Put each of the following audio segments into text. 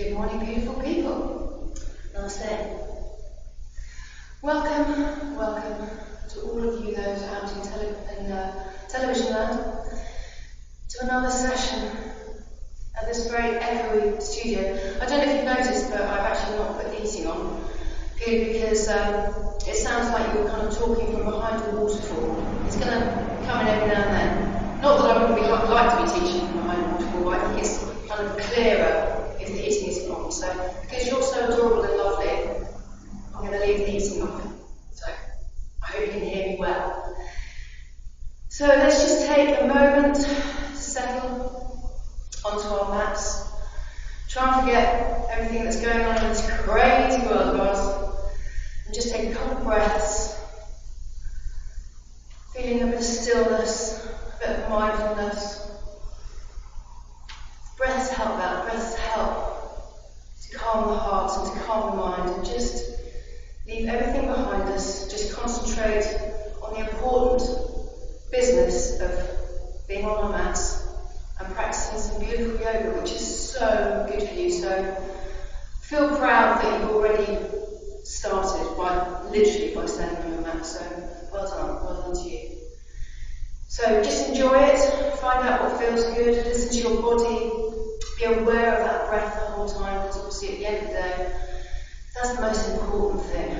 Good morning, beautiful people. Namaste. Welcome to all of you, those out in television land, to another session at this very echoey studio. I don't know if you've noticed, but I've actually not put the heating on, purely because it sounds like you're kind of talking from behind a waterfall. It's going to come in every now and then. Not that I wouldn't like to be teaching from behind a waterfall, but I think it's kind of clearer if the heating isn't on. So, because you're so adorable and lovely, I'm going to leave the heating on. So, I hope you can hear me well. So, let's just take a moment to settle onto our mats. Try and forget everything that's going on in this crazy world of ours. And just take a couple of breaths. Feeling a bit of stillness, a bit of mindfulness. Breaths help that. Breaths help to calm the heart and to calm the mind, and just leave everything behind us. Just concentrate on the important business of being on our mats and practicing some beautiful yoga, which is so good for you. So feel proud that you've already started by standing on your mat. So well done to you. So just enjoy it, find out what feels good, listen to your body, be aware of that breath the whole time, because obviously at the end of the day, that's the most important thing.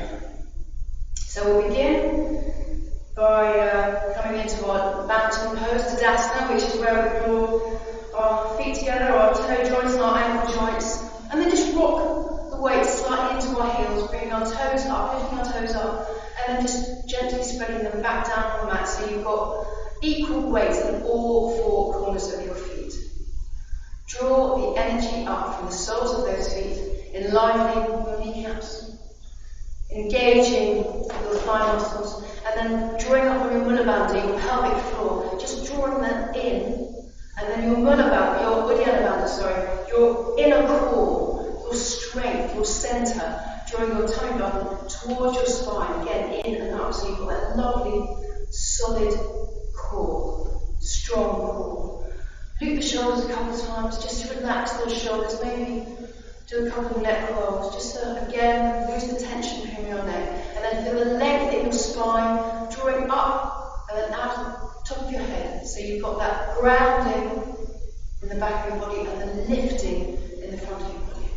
So we'll begin by coming into our mountain pose, Tadasana, which is where we draw our feet together, our toe joints and our ankle joints, and then just rock the weight slightly into our heels, bringing our toes up, lifting our toes up, and then just gently spreading them back down on the mat, so you've got equal weight in all four corners of your feet. Draw the energy up from the soles of those feet, enlivening your kneecaps, engaging your thigh muscles, and then drawing up on your Mula Bandha, your pelvic floor, just drawing that in, and then your Uddiyana Bandha, your inner core, your strength, your centre, drawing your tummy button towards your spine, again in and up, so you've got that lovely, solid core, strong core. Loop the shoulders a couple of times, just to relax those shoulders, maybe do a couple of neck rolls, just to, again, lose the tension from your neck, and then feel the length in your spine, drawing up and then out of the top of your head, so you've got that grounding in the back of your body and then lifting in the front of your body.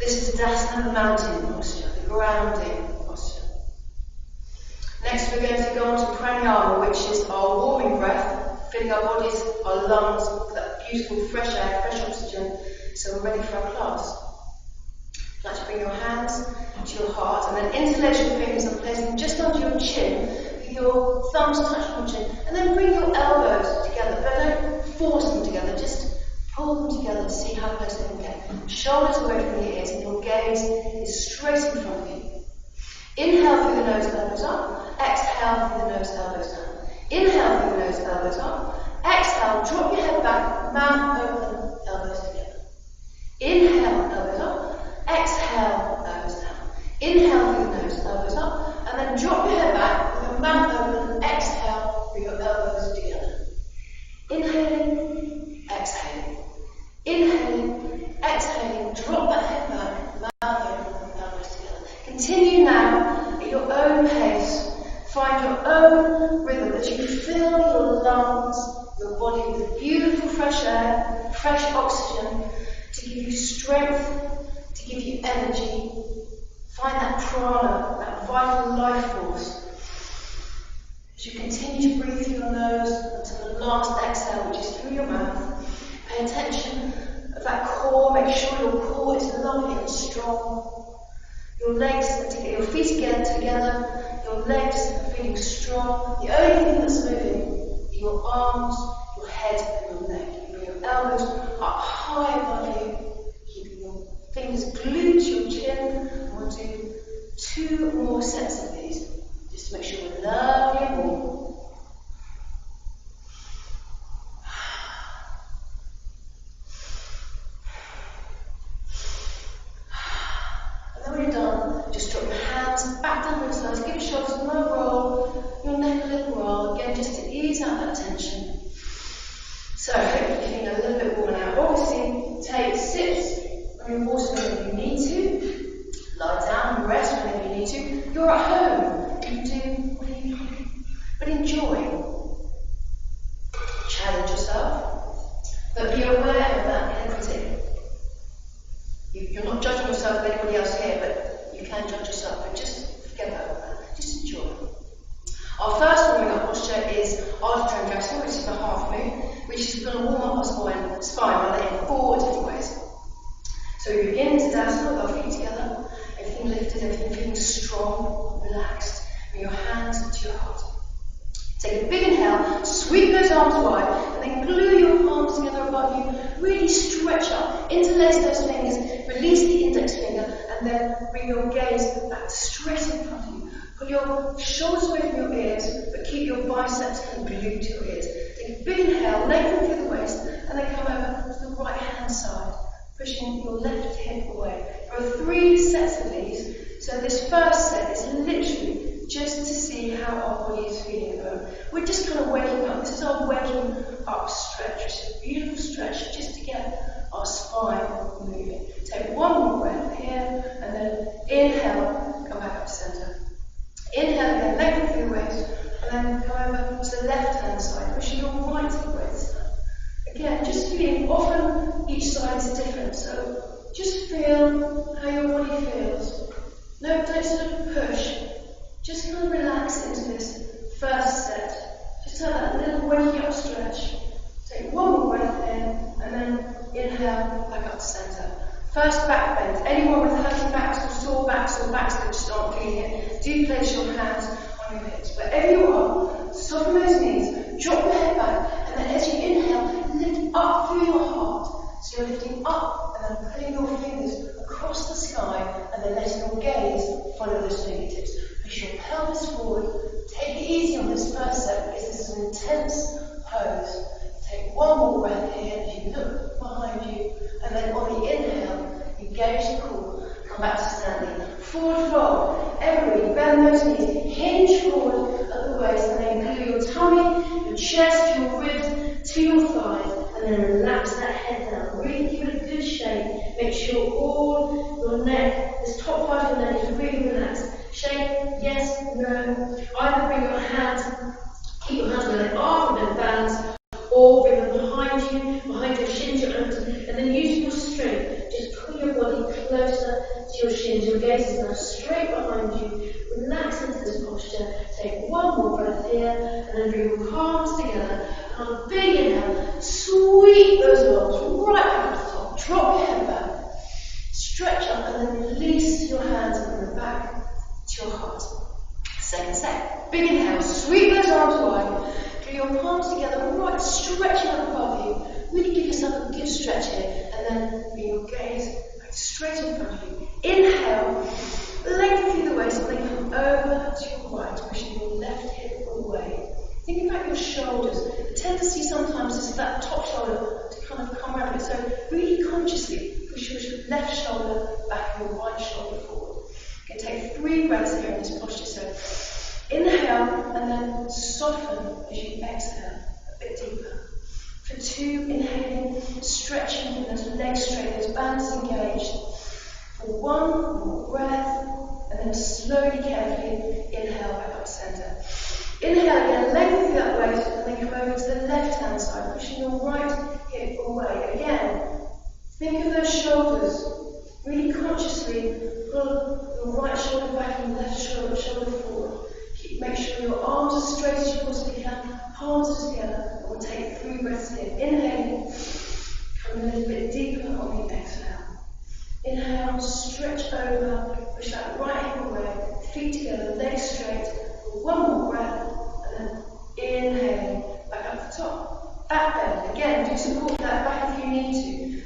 This is Tadasana, the mountain posture, the grounding posture. Next we're going to go on to pranayama, which is our warming breath, filling our bodies, our lungs with that beautiful fresh air, fresh oxygen, so we're ready for our class. You'd like to bring your hands to your heart and then interlace your fingers and place them just under your chin, with your thumbs touching your chin, and then bring your elbows together, but don't force them together, just pull them together to see how close they can get. Shoulders away from the ears and your gaze is straight in front of you. Inhale through the nose, elbows up. Exhale through the nose, elbows down. Inhale through the nose, elbows up. Exhale, drop your head back, mouth open, elbows together. Inhale, elbows up. Exhale, elbows down. Inhale through the nose, elbows up. And then drop your head back with your mouth open. Exhale through your elbows together. Inhaling, exhaling. Inhaling, exhaling. Drop that head back, mouth open, elbows together. Continue now at your own pace. Find your own rhythm as you fill your lungs, your body with beautiful fresh air, fresh oxygen to give you strength, to give you energy. Find that prana, that vital life force. As you continue to breathe through your nose until the last exhale, which is through your mouth. Pay attention of that core. Make sure your core is lovely and strong. Your legs are together, your feet again together. Your legs are feeling strong. The only thing that's moving are your arms, your head, and your neck. Bring your elbows up high above you. Keeping your fingers glued to your chin. And we'll do 2 more sets of these, just to make sure we're lovely and warm. When you're done, just drop your hands back down your sides, give your shoulders a little roll, your neck a little roll, again just to ease out that tension. So hopefully you're feeling a little bit warmer now. Obviously, is our triangle, which is the half moon, which is going to warm up our spine by laying 4 different ways. So we begin to dance with our feet together, everything lifted, everything feeling strong, relaxed, bring your hands to your heart. Take a big inhale, sweep those arms wide, and then glue your palms together above you. Really stretch up, interlace those fingers, release the index finger, and then bring your gaze back straight in front of you. Pull your shoulders away from your ears, but keep your biceps kind of glued to your ears. Take a big inhale, lengthen through the waist, and then come over to the right hand side, pushing your left hip away. There are 3 sets of these, so this first set is literally just to see how our body is feeling at the moment. We're just kind of waking up. This is our waking up stretch. It's a beautiful stretch just to get our spine moving. Take one more breath here, and then inhale, come back up to center. Inhale again, lengthen through the waist, and then come over to the left hand side, pushing your right waist down. Again, just feeling, often each side is different, so just feel how your body feels. No, don't sort of push. Just kind of relax into this first set. Just have that little waking up stretch. Take one more breath in, and then inhale back up to center. First back bend. Anyone with hurting backs or sore backs that just aren't feeling it, do place your hands on your hips. Wherever you are, soften those knees, drop your head back, and then as you inhale, lift up through your heart. So you're lifting up and then pulling your fingers across the sky, and then letting your gaze follow those fingertips. Push your pelvis forward. Take it easy on this first set because this is an intense pose. Take one more breath here as you look behind you, and then on the inhale, engage the core. Come back to standing. Forward fold. Everybody bend those knees. Hinge forward at the waist, and then glue your tummy, your chest, your ribs to your thighs, and then relax that head down. Really give it a good shake. Make sure all your neck, this top part of your neck is really relaxed. Shake, yes, no. Either bring your hands, keep your hands where they are from their bands, or bring them behind your shins, your ankles, and then use your strength. Just pull your body closer to your shins. Your gaze is now straight behind you. Relax into this posture. Take one more breath here, and then bring your palms together. And on a big inhale, sweep those arms right back up the top. Drop your head back. Stretch up, and then release your hands and bring them back to your heart. Second set. Big inhale, sweep those arms wide. Glue your palms together, right, stretching up above you. Really give yourself a good stretch here, and then bring your gaze back straight in front of you. Inhale, lengthen through the waist, and then come over to your right, pushing your left hip away. Think about your shoulders. The tendency sometimes is for that top shoulder to kind of come around it. So really consciously push your left shoulder back and your right shoulder forward. Okay, take 3 breaths here in this posture. So inhale, and then soften as you exhale a bit deeper. For 2, inhaling, stretching those legs straight, those bands engaged. For 1 more breath, and then slowly, carefully inhale back up to center. Inhale again, lengthen through that waist, and then come over to the left hand side, pushing your right hip away. Again, think of those shoulders. Really consciously pull your right shoulder back and left shoulder forward. Make sure your arms are straight as you possibly can, palms are together, and we'll take 3 breaths here. Inhaling, come a little bit deeper on the exhale. Inhale, stretch over, push that right hip away, feet together, legs straight. 1 more breath, and then inhaling, back up the top. Back bend, again, do support that back if you need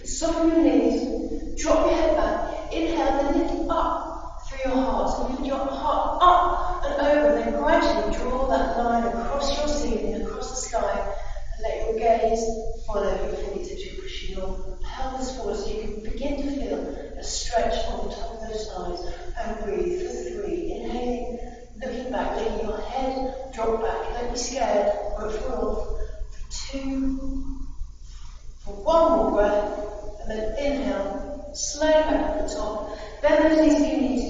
to. Soften your knees, drop your head back. Inhale, then lift up through your heart. So lift your heart up and over, and then gradually draw that line across your ceiling, across the sky, and let your gaze follow your fingertips. You're pushing your pelvis forward so you can begin to feel a stretch on the top of those thighs. And breathe for 3. Inhaling, looking back, letting your head drop back. Don't be scared, won't fall off. For 2, for 1 more breath, and then inhale, slow back up the top. Bend those knees if you need to.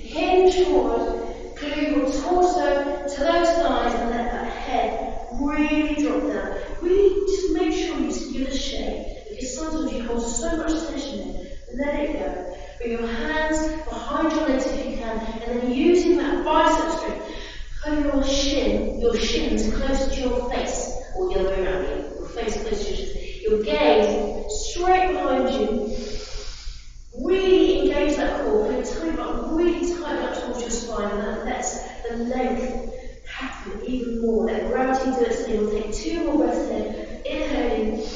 Hinge forward, glue your torso to those thighs, and let that head really drop down. Really just make sure you just give it a shake, because sometimes you hold so much tension in it. Let it go. Bring your hands behind your legs if you can, and then using that bicep strength, pull your shin your shins close to your face, or the other way around, your face close to your shins. Your gaze straight behind you. Really engage that core, feel tight up, really tighten up towards your spine, and that lets the length happen even more. Let gravity do its thing. We'll take 2 more breaths in. Inhaling,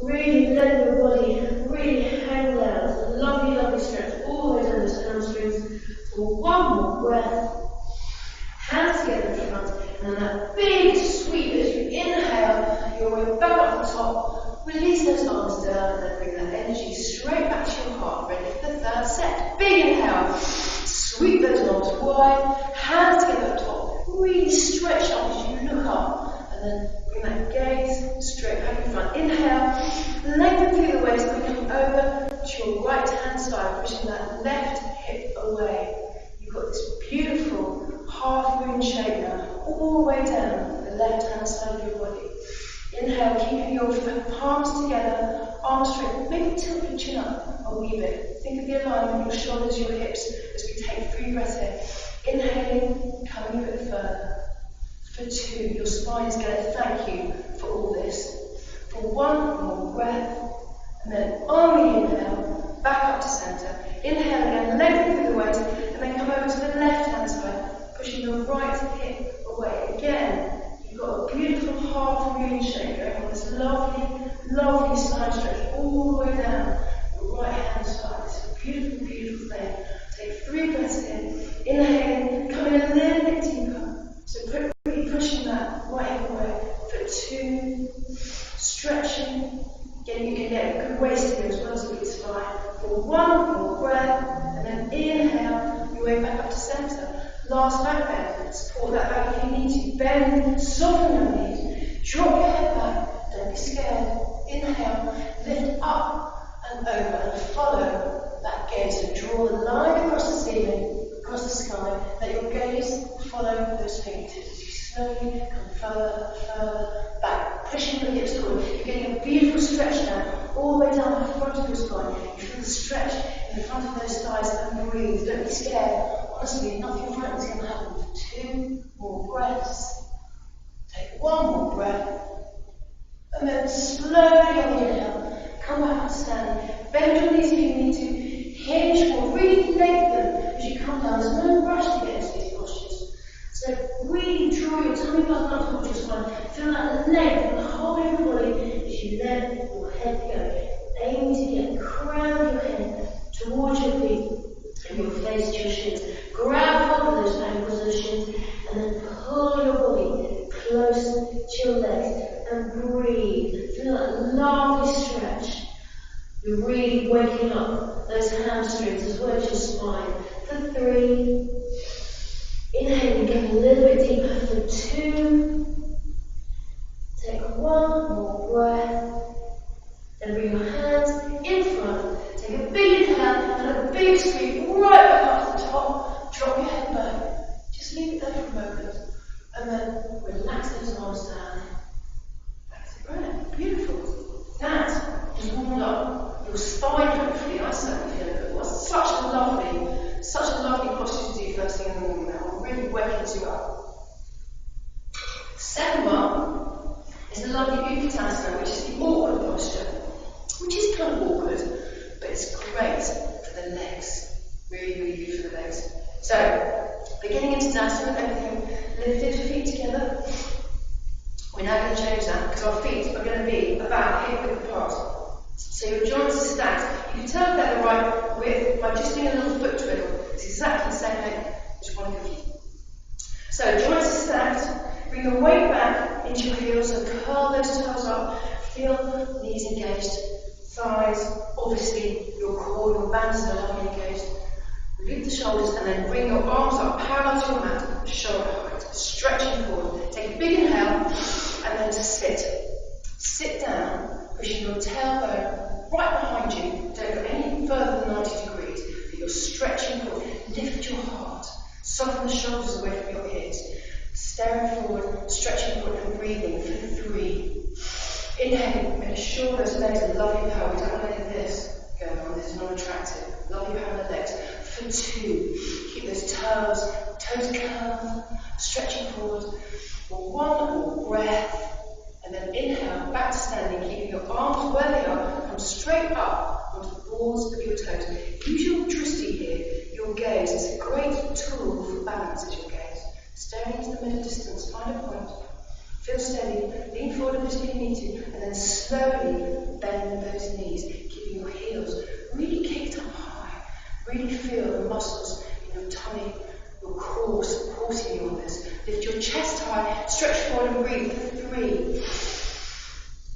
really letting your body really hang down. It's a lovely, lovely stretch all the way down those hamstrings. For 1 more breath. Hands together in front, and then that big sweep as you inhale your way back up the top. Release those arms down, and then bring that energy straight back to your heart. Ready for the 3rd set. Big inhale. Sweep those arms wide. Hands together up top. Really stretch up as you look up, and then bring that gaze straight back in front. Inhale. Lengthen through the waist, and come over to your right hand side, pushing that left hip away. You've got this beautiful half moon shape now, all the way down the left hand side of your body. Inhale, keeping your palms together, arms straight. Maybe tilt your chin up a wee bit. Think of the alignment of your shoulders, your hips, as we take 3 breaths in. Inhaling, coming a bit further. For 2, your spine is going to thank you for all this. For 1 more breath, and then on the inhale, back up to centre. Inhale again, lengthen through the waist, and then come over to the left hand side, pushing the right hip away. Again, you've got a beautiful half moon shape going on, this lovely, lovely side stretch all the way down the right hand side. It's a beautiful, beautiful thing. Take 3 breaths in. Inhaling, coming a little bit deeper. So really pushing that right hip away. For 2, stretching. Again, you can get a good waist here as well as a good spine. For 1 more breath, and then inhale your way back up to centre. Last back bend. Support that back if you need to. Bend, soften your knees. Drop your head back. Don't be scared. Inhale, lift up and over, and follow that gaze. So draw a line across the ceiling, across the sky. Let your gaze follow those fingertips as you slowly come further, further back, pushing your hips forward. You're getting a beautiful stretch now, all the way down the front of your spine. You feel the stretch in the front of those thighs, and breathe. Don't be scared. Honestly, nothing frightening is going to happen. For 2 more breaths. Take 1 more breath. And then slowly on the inhale, come back and stand. Bend your knees if you need to. Hinge forward. Really lengthen as you come down. There's no rush to get into these postures. So really draw your tummy button up towards your spine. Feel that length in the whole of your body as you let your head go. Aim to get the crown of your head towards your feet and your face to your shins. Grab hold of those ankles and shins, and then pull your body close to your legs and breathe. Feel that lovely stretch. You're really waking up those hamstrings as well as your spine. For 3, inhaling, getting a little bit deeper. For 2, take 1 more breath. Then bring your hands in front. Take a big inhale and a big sweep right back up to the top. Drop your head back. Just leave it there for a moment. And then relax those arms down. Back to the breath. Beautiful. That has warmed up your spine, hopefully. I certainly feel it. It was such a lovely posture to do first thing in the morning now. Really waking you up. Second one is the lovely Utkatasana, which is the awkward posture. Which is kind of awkward, but it's great for the legs. Really, really good for the legs. So, beginning into Dasana, everything lifted, feet together. We're now going to change that because our feet are going to be about hip width apart. So your joints are stacked. You can turn that the right width by just doing a little foot twiddle. It's exactly the same height as one of your feet. So joints are stacked. Bring your weight back into your heels and curl those toes up. Feel knees engaged, thighs, obviously your core, your bands are lovely engaged. Loop the shoulders and then bring your arms up parallel to your mat, shoulder height, stretching forward. Take a big inhale and then to sit. Sit down, pushing your tailbone right behind you. Don't go any further than 90 degrees, but you're stretching forward. Lift your heart, soften the shoulders away from your ears. Staring forward, stretching forward and breathing for 3. Inhale, make sure those legs are lovely power. We don't want any of this going on. This is not attractive. Lovely power in the legs. For 2, keep those toes curved, stretching forward. For 1 more breath. And then inhale, back to standing, keeping your arms where they are, come straight up onto the balls of your toes. Use your drishti here, your gaze. It's a great tool for balance, is your gaze. Staring into the middle distance, find a point. Feel steady, lean forward a bit if you need to, and then slowly bend those knees, keeping your heels really kicked up high. Really feel the muscles in your tummy, your core supporting you on this. Lift your chest high, stretch forward and breathe for 3.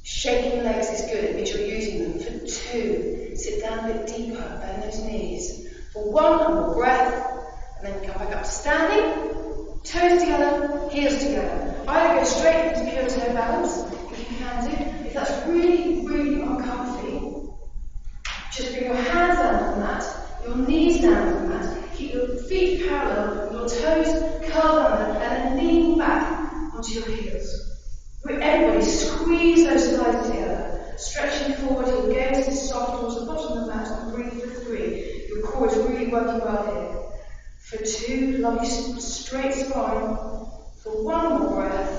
Shaking the legs is good, it means you're using them. For 2, sit down a bit deeper, bend those knees. For 1 more breath, and then come back up to standing. Toes together, heels together. Either go straight into pure toe balance, if you can do. If that's really, really uncomfy, just bring your hands down on the mat, your knees down on the mat. Keep your feet parallel, your toes curled under, and then lean back onto your heels. Everybody squeeze those thighs together, stretching forward, your gaze is soft towards the bottom of the mat, and breathe for 3. Your core is really working well here. For 2, lovely straight spine. For 1 more breath,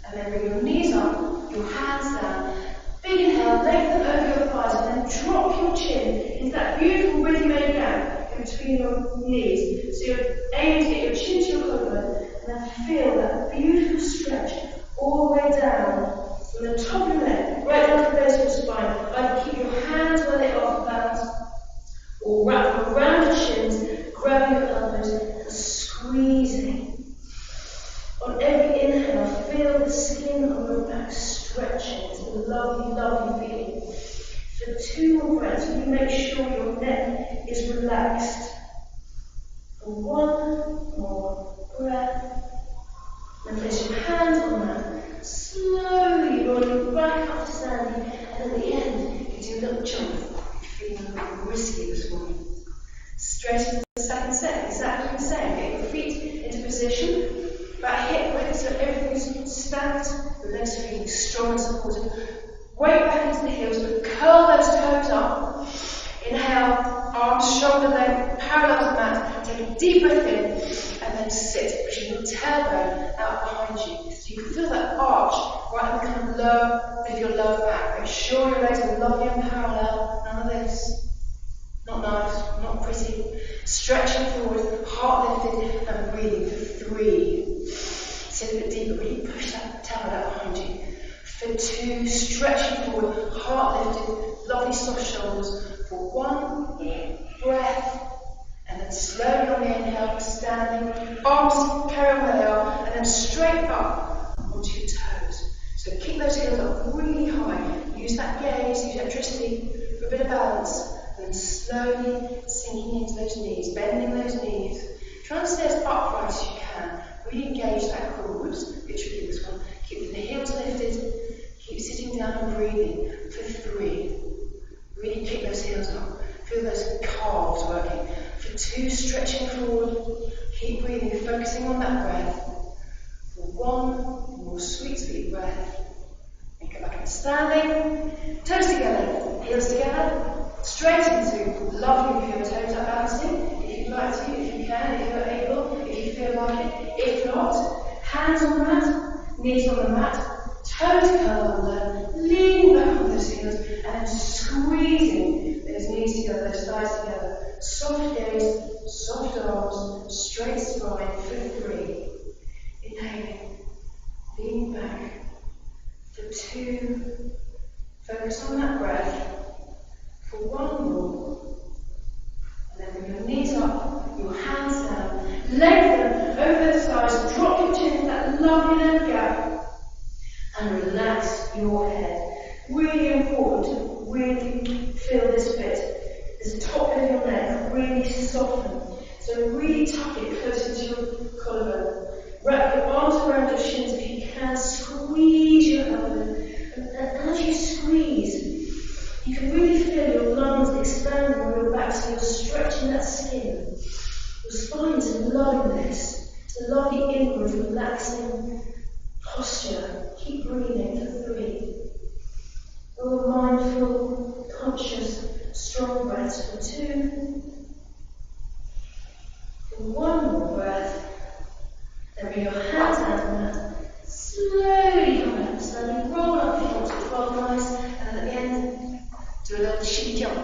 and then bring your knees up, your hands down. Big inhale, lengthen over your thighs, and then drop your chin into that beautiful really made gap in between your knees. So you're aiming to get your chin to your collarbone, and then feel that beautiful stretch all the way down from the top of your neck, right down to the base of your spine. Either keep your hands where they are for balance, or wrap them around your shins, grabbing your elbows and squeezing. On every inhale, feel the skin on your back stretching. It's a lovely, lovely feeling. For 2 more breaths, you make sure your neck is relaxed. For 1 more breath. And place your hands on that. Slowly rolling back up to standing. And at the end, you do a little jump. You're feeling a little risky this morning. Straight into the second set, exactly the same. Get your feet into position. About hip width, so everything's stacked. The legs are feeling strong and supported. Weight back into the heels, curl those toes up. Inhale, arms shoulder length, parallel to the mat. Take a deep breath in, and then sit, pushing your tailbone out behind you. So you can feel that arch right in the kind of low of your lower back. Make sure your legs are lovely and parallel. None of this. Not nice, not pretty. Stretching forward, heart lifted, and breathing for 3. Sit a bit deeper, really push that tailbone out behind you. For 2, stretching forward, heart lifted, lovely soft shoulders. For 1 breath, and then slowly on the inhale, standing, arms carry on where they are, and then straight up onto your toes. So keep those heels up really high. Use that gaze, use that drishti for a bit of balance. And slowly sinking into those knees, bending those knees. Try and stay as upright as you can. Really engage that core. Oops, a bit tricky this one. Keep the heels lifted. Keep sitting down and breathing for 3. Really kick those heels up. Feel those calves working. For 2, stretching forward. Keep breathing, focusing on that breath. For 1 more sweet, sweet breath. And come back into standing. Toes together, heels together. Straight into lovely pure toe tap balancing, if you'd like to, if you can, if you're able, if you feel like it. If not, hands on the mat, knees on the mat, toes curled under, leaning back on those heels, and then squeezing those knees together, those thighs together. Soft gaze, soft arms, straight spine for 3. Inhaling, leaning back. For 2, focus on that breath. For 1 more, and then bring your knees up, your hands down, lengthen over the sides, drop your chin into that lovely left gap, and relax your head. Really important to really feel this bit. This top of your neck really soften. So really tuck it close into your collarbone. Wrap your arms around your shins if you can. Squeeze your elbow, and as you squeeze, you can really feel your lungs expanding on your back, so you're stretching that skin. Your spine's loving this. It's a lovely inward, relaxing posture. Keep breathing for 3. All mindful, conscious, strong breaths for 2. bring your hands down to the mat. Slowly come back, slowly roll up if you want to, roll nice, and then at the end, do a little cheeky jump.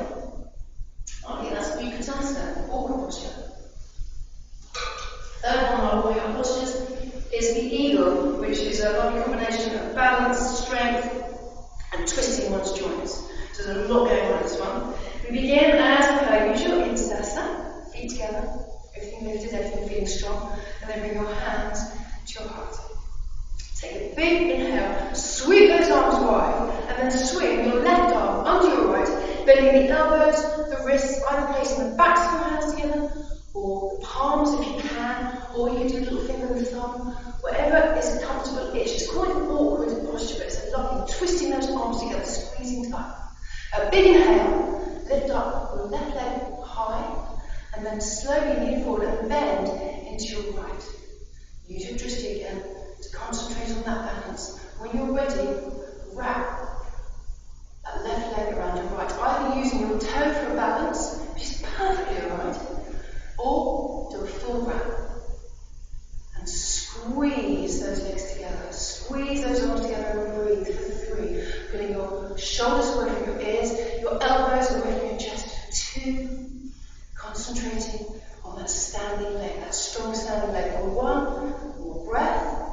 I think that's Utkatasana, awkward posture. Third one of our warrior postures is the eagle, which is a lovely combination of balance, strength, and twisting one's joints. So there's a lot going on in this one. We begin as per usual in Siddhasana, feet together, everything lifted, everything feeling strong, and then bring your hands to your heart. Take a big inhale, sweep those arms wide, and then swing your left arm under your right, bending the elbows, the wrists, either placing the backs of your hands together, or the palms if you can, or you can do a little finger and thumb, whatever is a comfortable itch. It's quite an awkward posture, but it's a lovely twisting those arms together, squeezing tight. A big inhale, lift up your left leg high, and then slowly lean forward and bend into your right. Use your drishti again to concentrate on that balance. When you're ready, wrap that left leg around your right, either using your toe for a balance, which is perfectly alright, or do a full wrap. And squeeze those legs together. Squeeze those arms together and breathe for 3. Pulling your shoulders away from your ears, your elbows away from your chest for 2. Concentrating on that standing leg, that strong standing leg. For 1, more breath.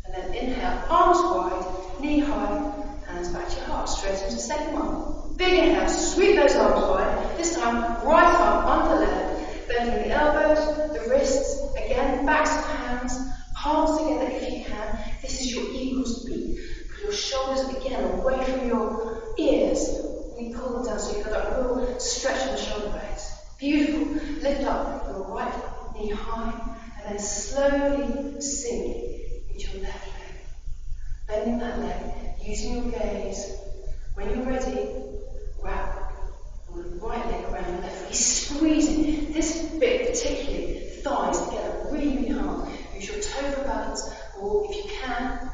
And then inhale, arms wide, knee high, hands back to your heart. Straight into the second one. Big inhale, sweep those arms wide. This time, right arm under left, bending the elbows, the wrists, again, backs of hands, palms together if you can. This is your eagle's beak. Pull your shoulders again away from your ears. We pull them down so you've got that real stretch in the shoulder blades. Beautiful. Lift up your right knee high, and then slowly sink into your left leg. Bending that leg, using your gaze. When you're ready, wrap your right leg around your left. Really squeezing this bit, particularly thighs together, really hard. Use your toe for balance, or if you can,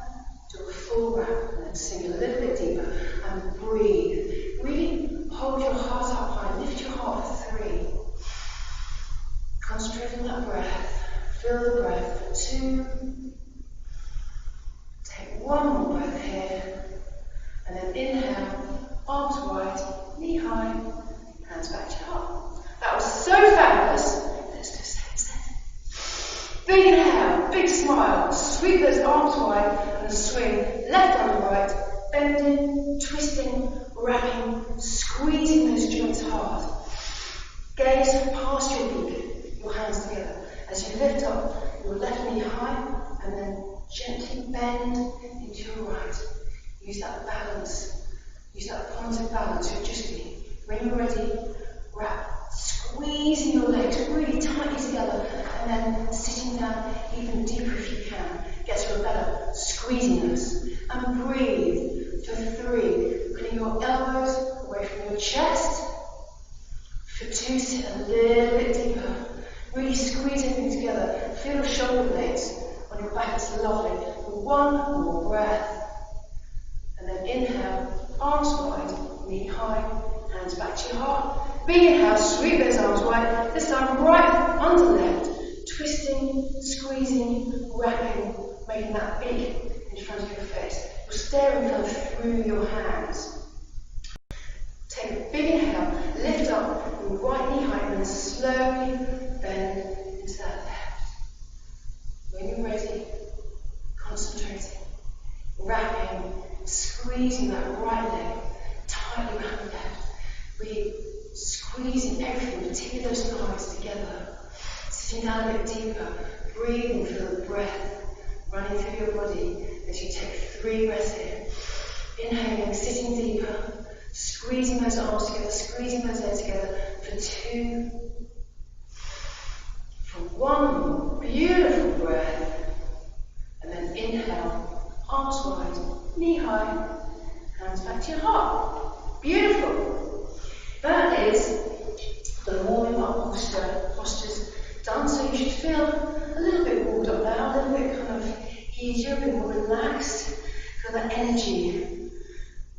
do a full wrap and then sink a little bit deeper and breathe. Really hold your heart up high, lift your heart for 3. Concentrate on that breath. Feel the breath for 2. Take 1 more breath here. And then inhale, arms wide, knee high, hands back to your heart. That was so fabulous. Let's do set. Big inhale, big smile. Sweep those arms wide and swing left arm right, bending, twisting, wrapping, squeezing those joints hard. Gaze past your beak, your hands together. As you lift up your left knee high and then gently bend into your right. Use that balance. Use that point of balance, your drishti. When you're ready, wrap, squeezing your legs really tightly together, and then sitting down even deeper if you can. Get to a better squeeziness. And breathe for 3. Putting your elbows away from your chest. For 2, sit a little bit deeper. Really squeeze everything together. Feel your shoulder blades on your back. It's lovely. For 1 more breath. And then inhale, arms wide, knee high, hands back to your heart. Big inhale, sweep those arms wide. This time right under left, twisting, squeezing, wrapping, making that big in front of your face. You're staring kind of through your hands. Take a big inhale, lift up your right knee high, and then slowly bend into that left. When you're ready, concentrating, wrapping, squeezing that right leg tightly around the left. Really squeezing everything, particularly those thighs together. Sitting down a bit deeper, breathing, feel the breath running through your body as you take 3 breaths here. Inhaling, sitting deeper, squeezing those arms together, squeezing those legs together for 2. For 1 more beautiful breath. And then inhale, arms wide, knee high, hands back to your heart. Beautiful. That is the warming up postures done. So you should feel a little bit warmed up now, a little bit kind of easier, a bit more relaxed. Feel that energy,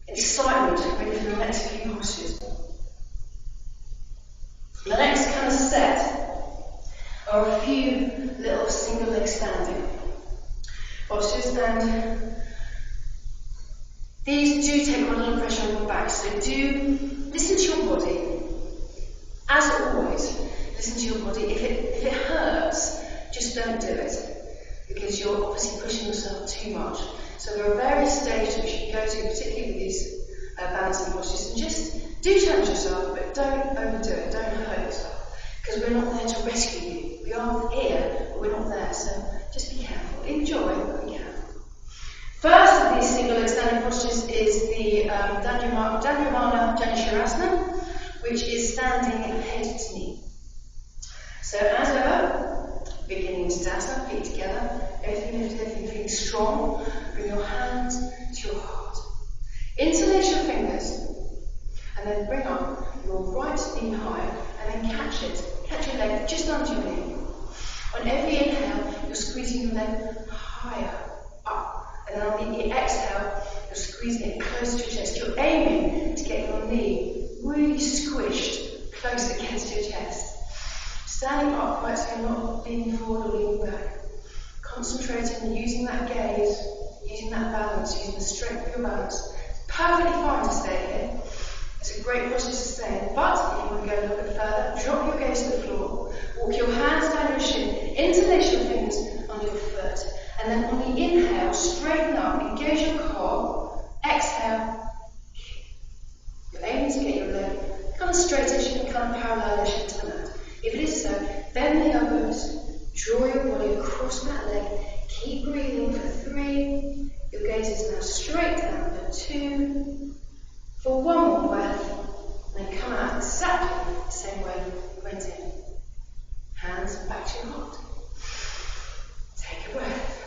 excitement, ready for the next few postures. The next kind of set are a few little single leg standing. postures, and these do take quite a lot of pressure on your back, so do listen to your body. As always, listen to your body. If it hurts, just don't do it, because you're obviously pushing yourself too much. So there are various stages which you can go to, particularly with these balancing postures, and just do challenge yourself, but don't overdo it, don't hurt yourself, because we're not there to rescue you. We are here, but we're not there, so just be careful. Enjoy, but be careful. First of these single leg standing postures is the Dandravana Janishirasana, which is standing head to knee. So as ever, beginning Tadasana, feet together, everything lifted, everything feeling strong. Bring your hands to your heart. Interlace your fingers, and then bring up your right knee higher, and then catch it. Catch your leg just under your knee. On every inhale, you're squeezing your leg higher, up. And then on the exhale, you're squeezing it close to your chest. You're aiming to get your knee really squished close against your chest. Standing upright so you're not leaning forward or leaning back. Concentrating on using that gaze, using that balance, using the strength of your balance. It's perfectly fine to stay here. It's a great posture to stay in, but if you want to go a little bit further, drop your gaze to the floor, walk your hands down your shin, interlace your fingers on your foot, and then on the inhale, straighten up, engage your core, exhale, kick. You're aiming to get your leg kind of straightish and kind of parallelish into the mat. If it is so, bend the elbows, draw your body across that leg, keep breathing for 3, your gaze is now straight down for 2, for 1 more breath, and then come out exactly the same way you went in. Hands back to your heart. Take a breath.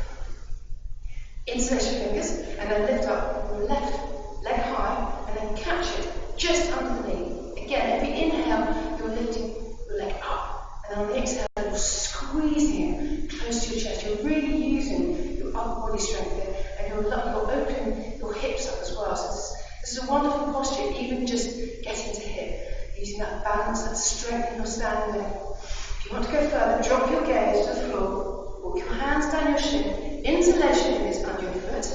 Interlace your fingers, and then lift up your left leg high, and then catch it just under the knee. Again, every inhale, you're lifting your leg up, and on the exhale, you're squeezing it close to your chest. You're really using your upper body strength here, and you're opening your hips up as well. So this is a wonderful posture, even just getting to hip, using that balance, that strength in your standing leg. If you want to go further, drop your gaze to the floor, walk your hands down your shin, interlace your fingers under your foot.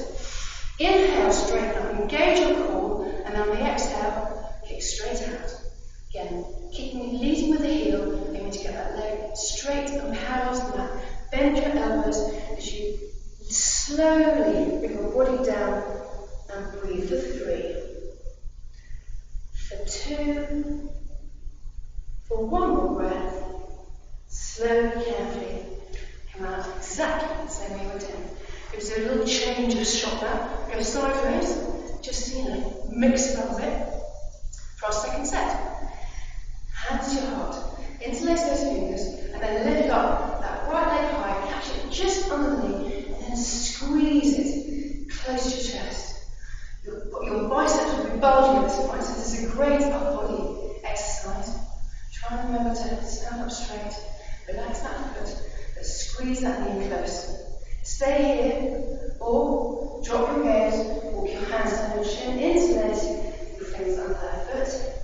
Inhale, straighten up, engage your core, and on the exhale, kick straight out. Again, leading with the heel, aiming to get that leg straight and parallel to the mat. Bend your elbows as you slowly bring your body down and breathe for 3, for 2, for 1 more breath. Slowly, carefully, come out exactly the same way you went in. Give us a little change of shot now. Go sideways, just mix it up a bit for our second set. Hands to your heart, interlace those fingers, and then lift up that right leg high, catch it just under the knee, and then squeeze it close to your chest. Your biceps will be bulging at this point, so this is a great upper body exercise. Try and remember to stand up straight, relax that foot, but squeeze that knee close. Stay here, or drop your gaze, walk your hands down your shin, interlace your fingers under that foot.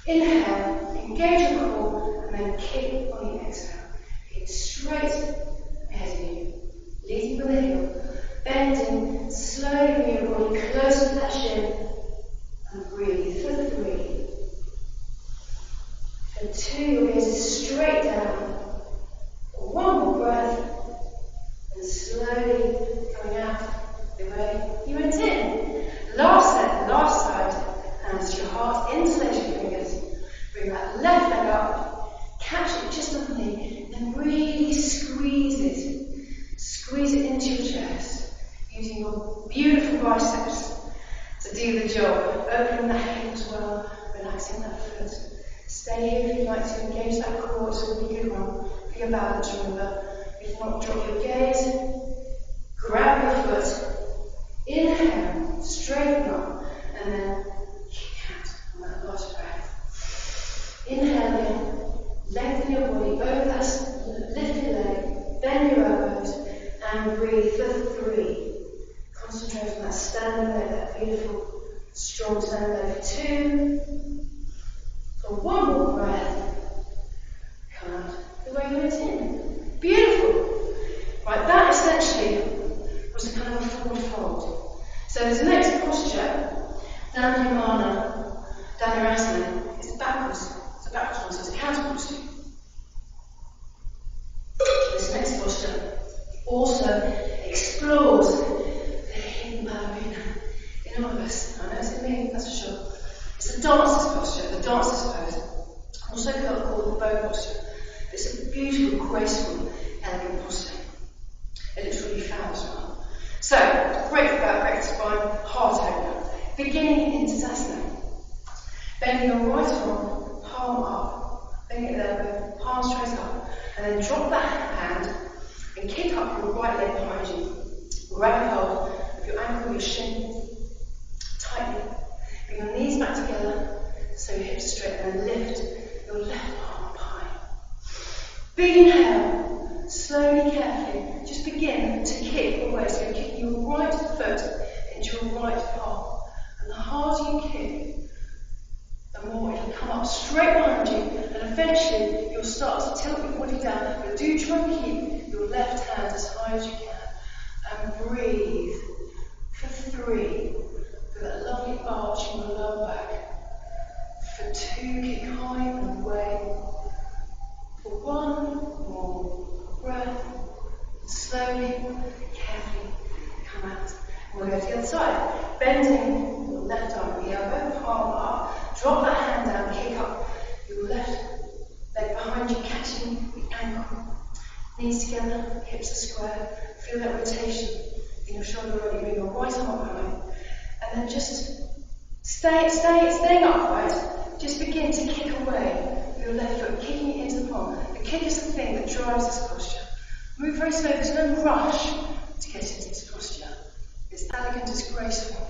Inhale, engage your core, and then kick on the exhale. Kick straight ahead of you, leading with the heel, bending, slowly bring your body close to that shin, and breathe for 3. For 2, your gaze is straight down. For 1 more breath, and slowly coming out the way you went in. Last set, last side. Hands to your heart, interlace your fingers, bring that left leg up, catch it just on the knee, then really squeeze it into your chest, using your beautiful biceps to do the job, opening that hip as well, relaxing that foot. Stay here if you'd like to engage that core, it's a really good one for your balance, remember. If not, drop your gaze, grab your foot, inhale, straighten up, and then that last breath. Inhale in, lengthen your body, over that lifted leg, bend your elbows, and breathe for 3. Concentrate on that standing leg, that beautiful, strong standing leg for 2. For 1 more breath, come out the way you went in. Beautiful. Right, that essentially forward fold. So this next posture, Dhanurasana, is backwards. It's a backwards one, so it's a counter posture. This next posture also explores the hidden ballerina in all of us. I know it's in me, that's for sure. It's a dancer's posture, the dancer's pose. Also called the bow posture. It's a beautiful, graceful, elegant posture. It looks really fab as well. So, great for back, great for spine, heart opener. Beginning into Tadasana. Bending your right arm, palm up. Bending it there, palm straight up. And then drop that hand and kick up your right leg behind you. Grab hold of your ankle, your shin, tightly. Bring your knees back together so your hips are straight, and then lift your left arm up high. Big inhale, slowly, carefully, just begin to kick away. So you're kicking your right foot into your right palm. And the harder you kick, the more it'll come up straight behind you, and eventually you'll start to tilt your body down. But do try and keep your left hand as high as you can. And breathe for 3. For that lovely arch in your lower back. For 2, kick high and away. For 1 more breath. Slowly, carefully come out. We'll go to the other side. Bending your left arm, the elbow, palm up. Drop that hand down, kick up your left leg behind you, catching the ankle. Knees together, hips are square. Feel that rotation in your shoulder already. Bring your right arm behind. And then just staying upright. Just begin to kick away with your left foot, kicking it into the palm. The kick is the thing that drives this posture. Move very slowly, there's no rush to get into this posture. It's elegant, it's graceful.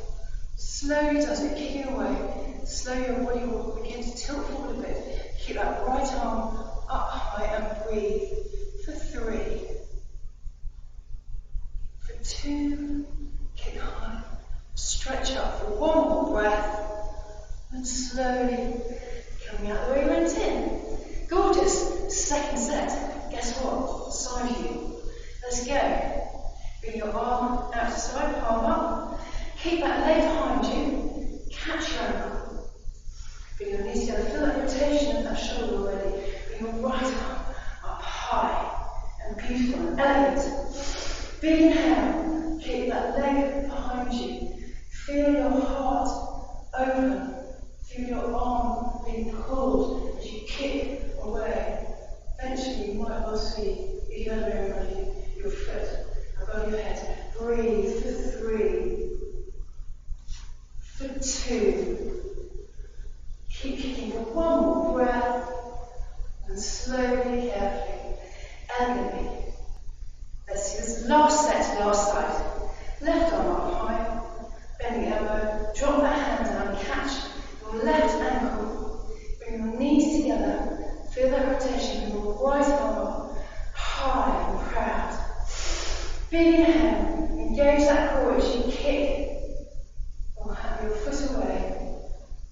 Slowly does it, kicking away. Slowly your body will begin to tilt forward a bit. Keep that right arm up high and breathe for 3. For 2, kick high. Stretch up for 1 more breath. And slowly coming out the way you went in. Gorgeous. Second set. Guess what? Side view. Let's go. Bring your arm out to side, palm up. Keep that leg behind you. Catch your ankle. Bring your knees together. Feel that rotation of that shoulder already. Bring your right arm up high and beautiful and elegant. Big inhale. Keep that leg behind you. Feel your heart open. Feel your arm being pulled as you kick away. Eventually you might well see, if you have remember your foot above your head. Breathe for 3. For 2. Keep kicking for 1 more breath. And slowly, carefully, elegantly. Let's see this last set, last side. Left arm up high. Bend the elbow. Drop that hand down. Catch your left ankle. Bring your knees together. Feel that rotation. Bring your right arm up. High and proud. Big inhale. Engage that core as you kick. Or have your foot away.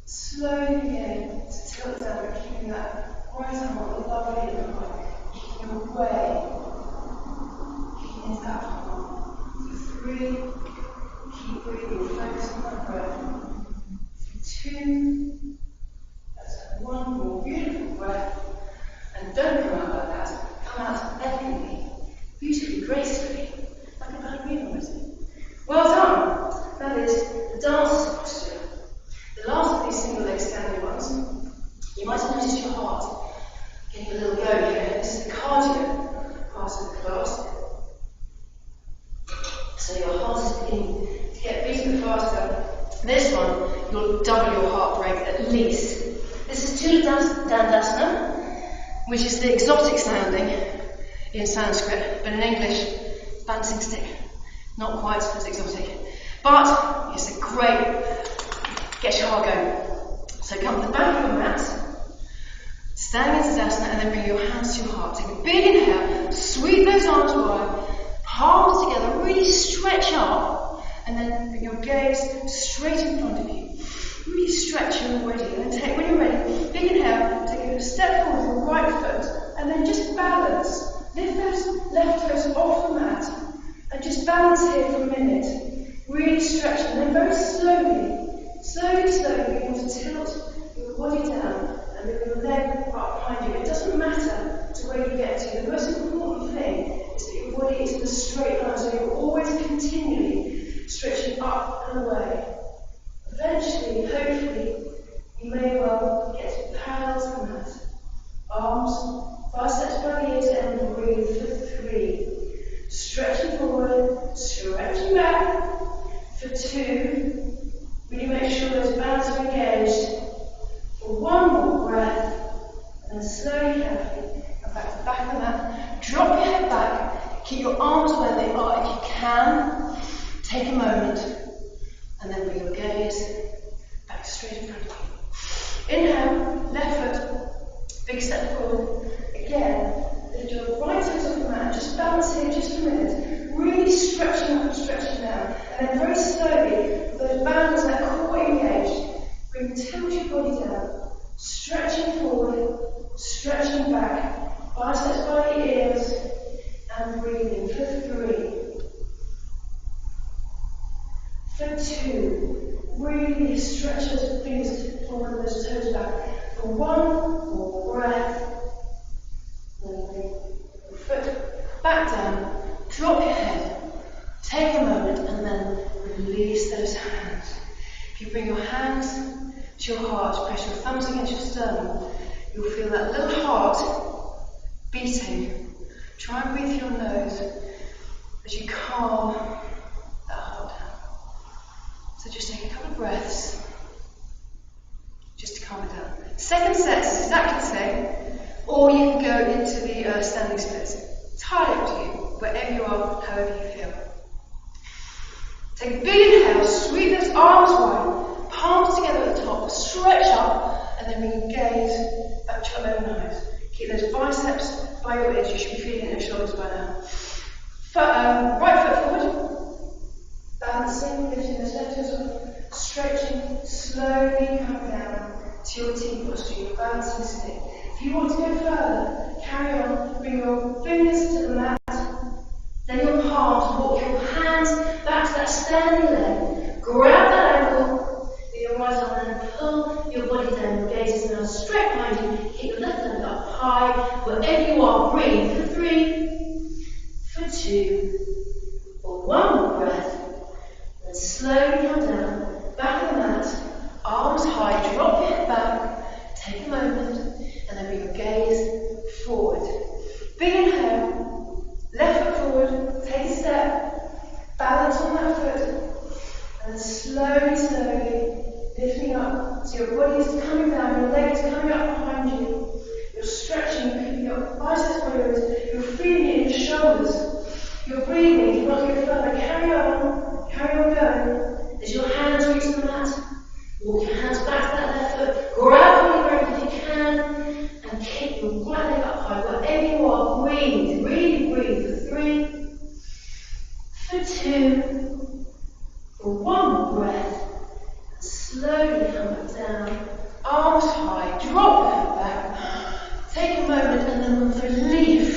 Slowly begin to tilt down and keeping that right arm up lovely and high. Kicking away. Kicking into that palm. For 3. Keep breathing. Focus on that breath. For 2. Let's have 1 more beautiful breath. And don't come out like that. Come out elegantly, beautifully, gracefully, like a ballerina almost. Well done. That is the dancer's posture. The last of these single leg standing ones. You might have noticed your heart getting a little go here. This is the cardio part of the class. So your heart is beginning to get beating faster. This one, you'll double your heart rate at least. This is Dandasana, which is the exotic sounding in Sanskrit, but in English, bouncing stick. Not quite as exotic, but it's a great get your heart going. So come to the back of your mat, standing in Tadasana, and then bring your hands to your heart. Take a big inhale, sweep those arms wide, palms together, really stretch up, and then bring your gaze straight in front of you. Really stretch when you're ready, and then when you're ready, big inhale, take a step forward with your right foot, and then just balance. Lift those left toes off the mat, and just balance here for a minute. and away. Eventually, hopefully, you may well get parallel to the mat. Arms, biceps by the ears, and breathe for 3. Stretching forward, stretching back. For 2, really make sure those bands are engaged. For 1 more breath, and then slowly, carefully, come back to the back of the mat. Drop your head back, keep your arms where they are if you can. Take a moment, and then bring your gaze back straight in front of you. Inhale, left foot, big step forward. Again, lift your right toes off the mat, just balance here just for a minute. Really stretching up and stretching down. And then very slowly, with those bands, that core engaged, tilt your body down. Stretching forward, stretching back. Biceps by the ears, and breathing for 3. For 2, really stretch those fingers forward and those toes back. For 1 more breath. Then bring your foot back down. Drop your head. Take a moment and then release those hands. If you bring your hands to your heart, press your thumbs against your sternum, you'll feel that little heart beating. Try and breathe through your nose as you calm that heart down. So just take a couple of breaths just to calm it down. Second set is exactly the same, or you can go into the standing splits. Entirely up to you, wherever you are, however you feel. Take a big inhale, sweep those arms wide, palms together at the top, stretch up, and then bring your gaze back to your own eyes. Keep those biceps by your ears. You should be feeling it in your shoulders by now. Right foot forward, balancing, lifting those left toes up, stretching, slowly come down to your T posture, your balancing stick. If you want to go further, carry on, bring your fingers to the mat, then your palms, walk your hands back to that standing leg, grab that ankle with your right arm and pull your body down. Your gaze is now straight behind you. Keep your left leg up high, wherever you are. Breathe for 3, for 2, for 1 more breath. Then slowly come down, back of the mat, arms high, drop your head back, take a moment, and then bring your gaze forward. Big inhale, left foot forward, take a step, balance on that foot, and then slowly, lifting up. So your body is coming down, your leg is coming up behind you. You're stretching, you're keeping your biceps by your ears, you're feeling it in your shoulders. You're breathing, you want to go further, carry on going. As your hands reach the mat, walk your hands back to that left foot, grab on your ground if you can, and keep your right leg up high. Wherever you are, breathe, really breathe for 3, for 2, for 1 more breath, and slowly come back down, arms high, drop your head back, take a moment, and then with relief,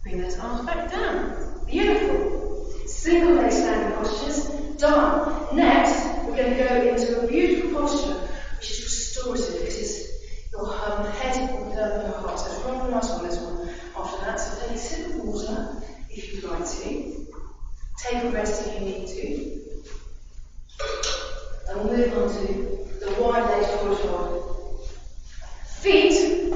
bring those arms back down. Beautiful. Single leg standing postures, done. Next, we're going to go into a beautiful posture, which is restorative, because your head will learn your heart. So it's rather nice on this one. After that, so take a sip of water if you'd like to. Take a rest if you need to. And we'll move on to the wide legged forward fold. Feet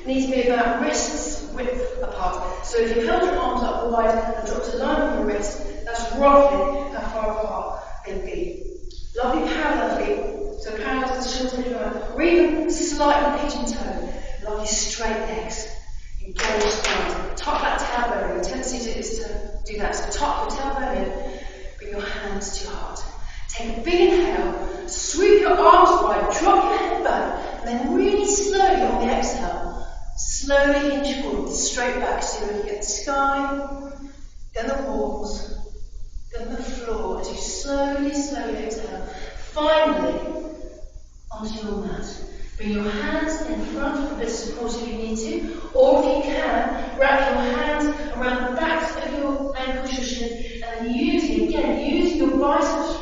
need to be about wrists width apart. So if you held your arms up wide and dropped a line on your wrist, that's roughly how far apart they'll be. Lovely parallel feet, so parallel to the shoulders of your arm, or even slightly pigeon toe. Lovely straight legs. Engage down. Tuck that tailbone in. The tendency is to do that. So tuck your tailbone in, bring your hands to your heart. Take a big inhale, sweep your arms wide, drop your head back, and then really slowly on the exhale, slowly hinge forward, straight back, so you're looking at the sky, then the walls, then the floor, as you slowly exhale. Finally, onto your mat. Bring your hands in front for a bit of support if you need to, or if you can, wrap your hands around the backs of your ankles, your shins, and then using your biceps,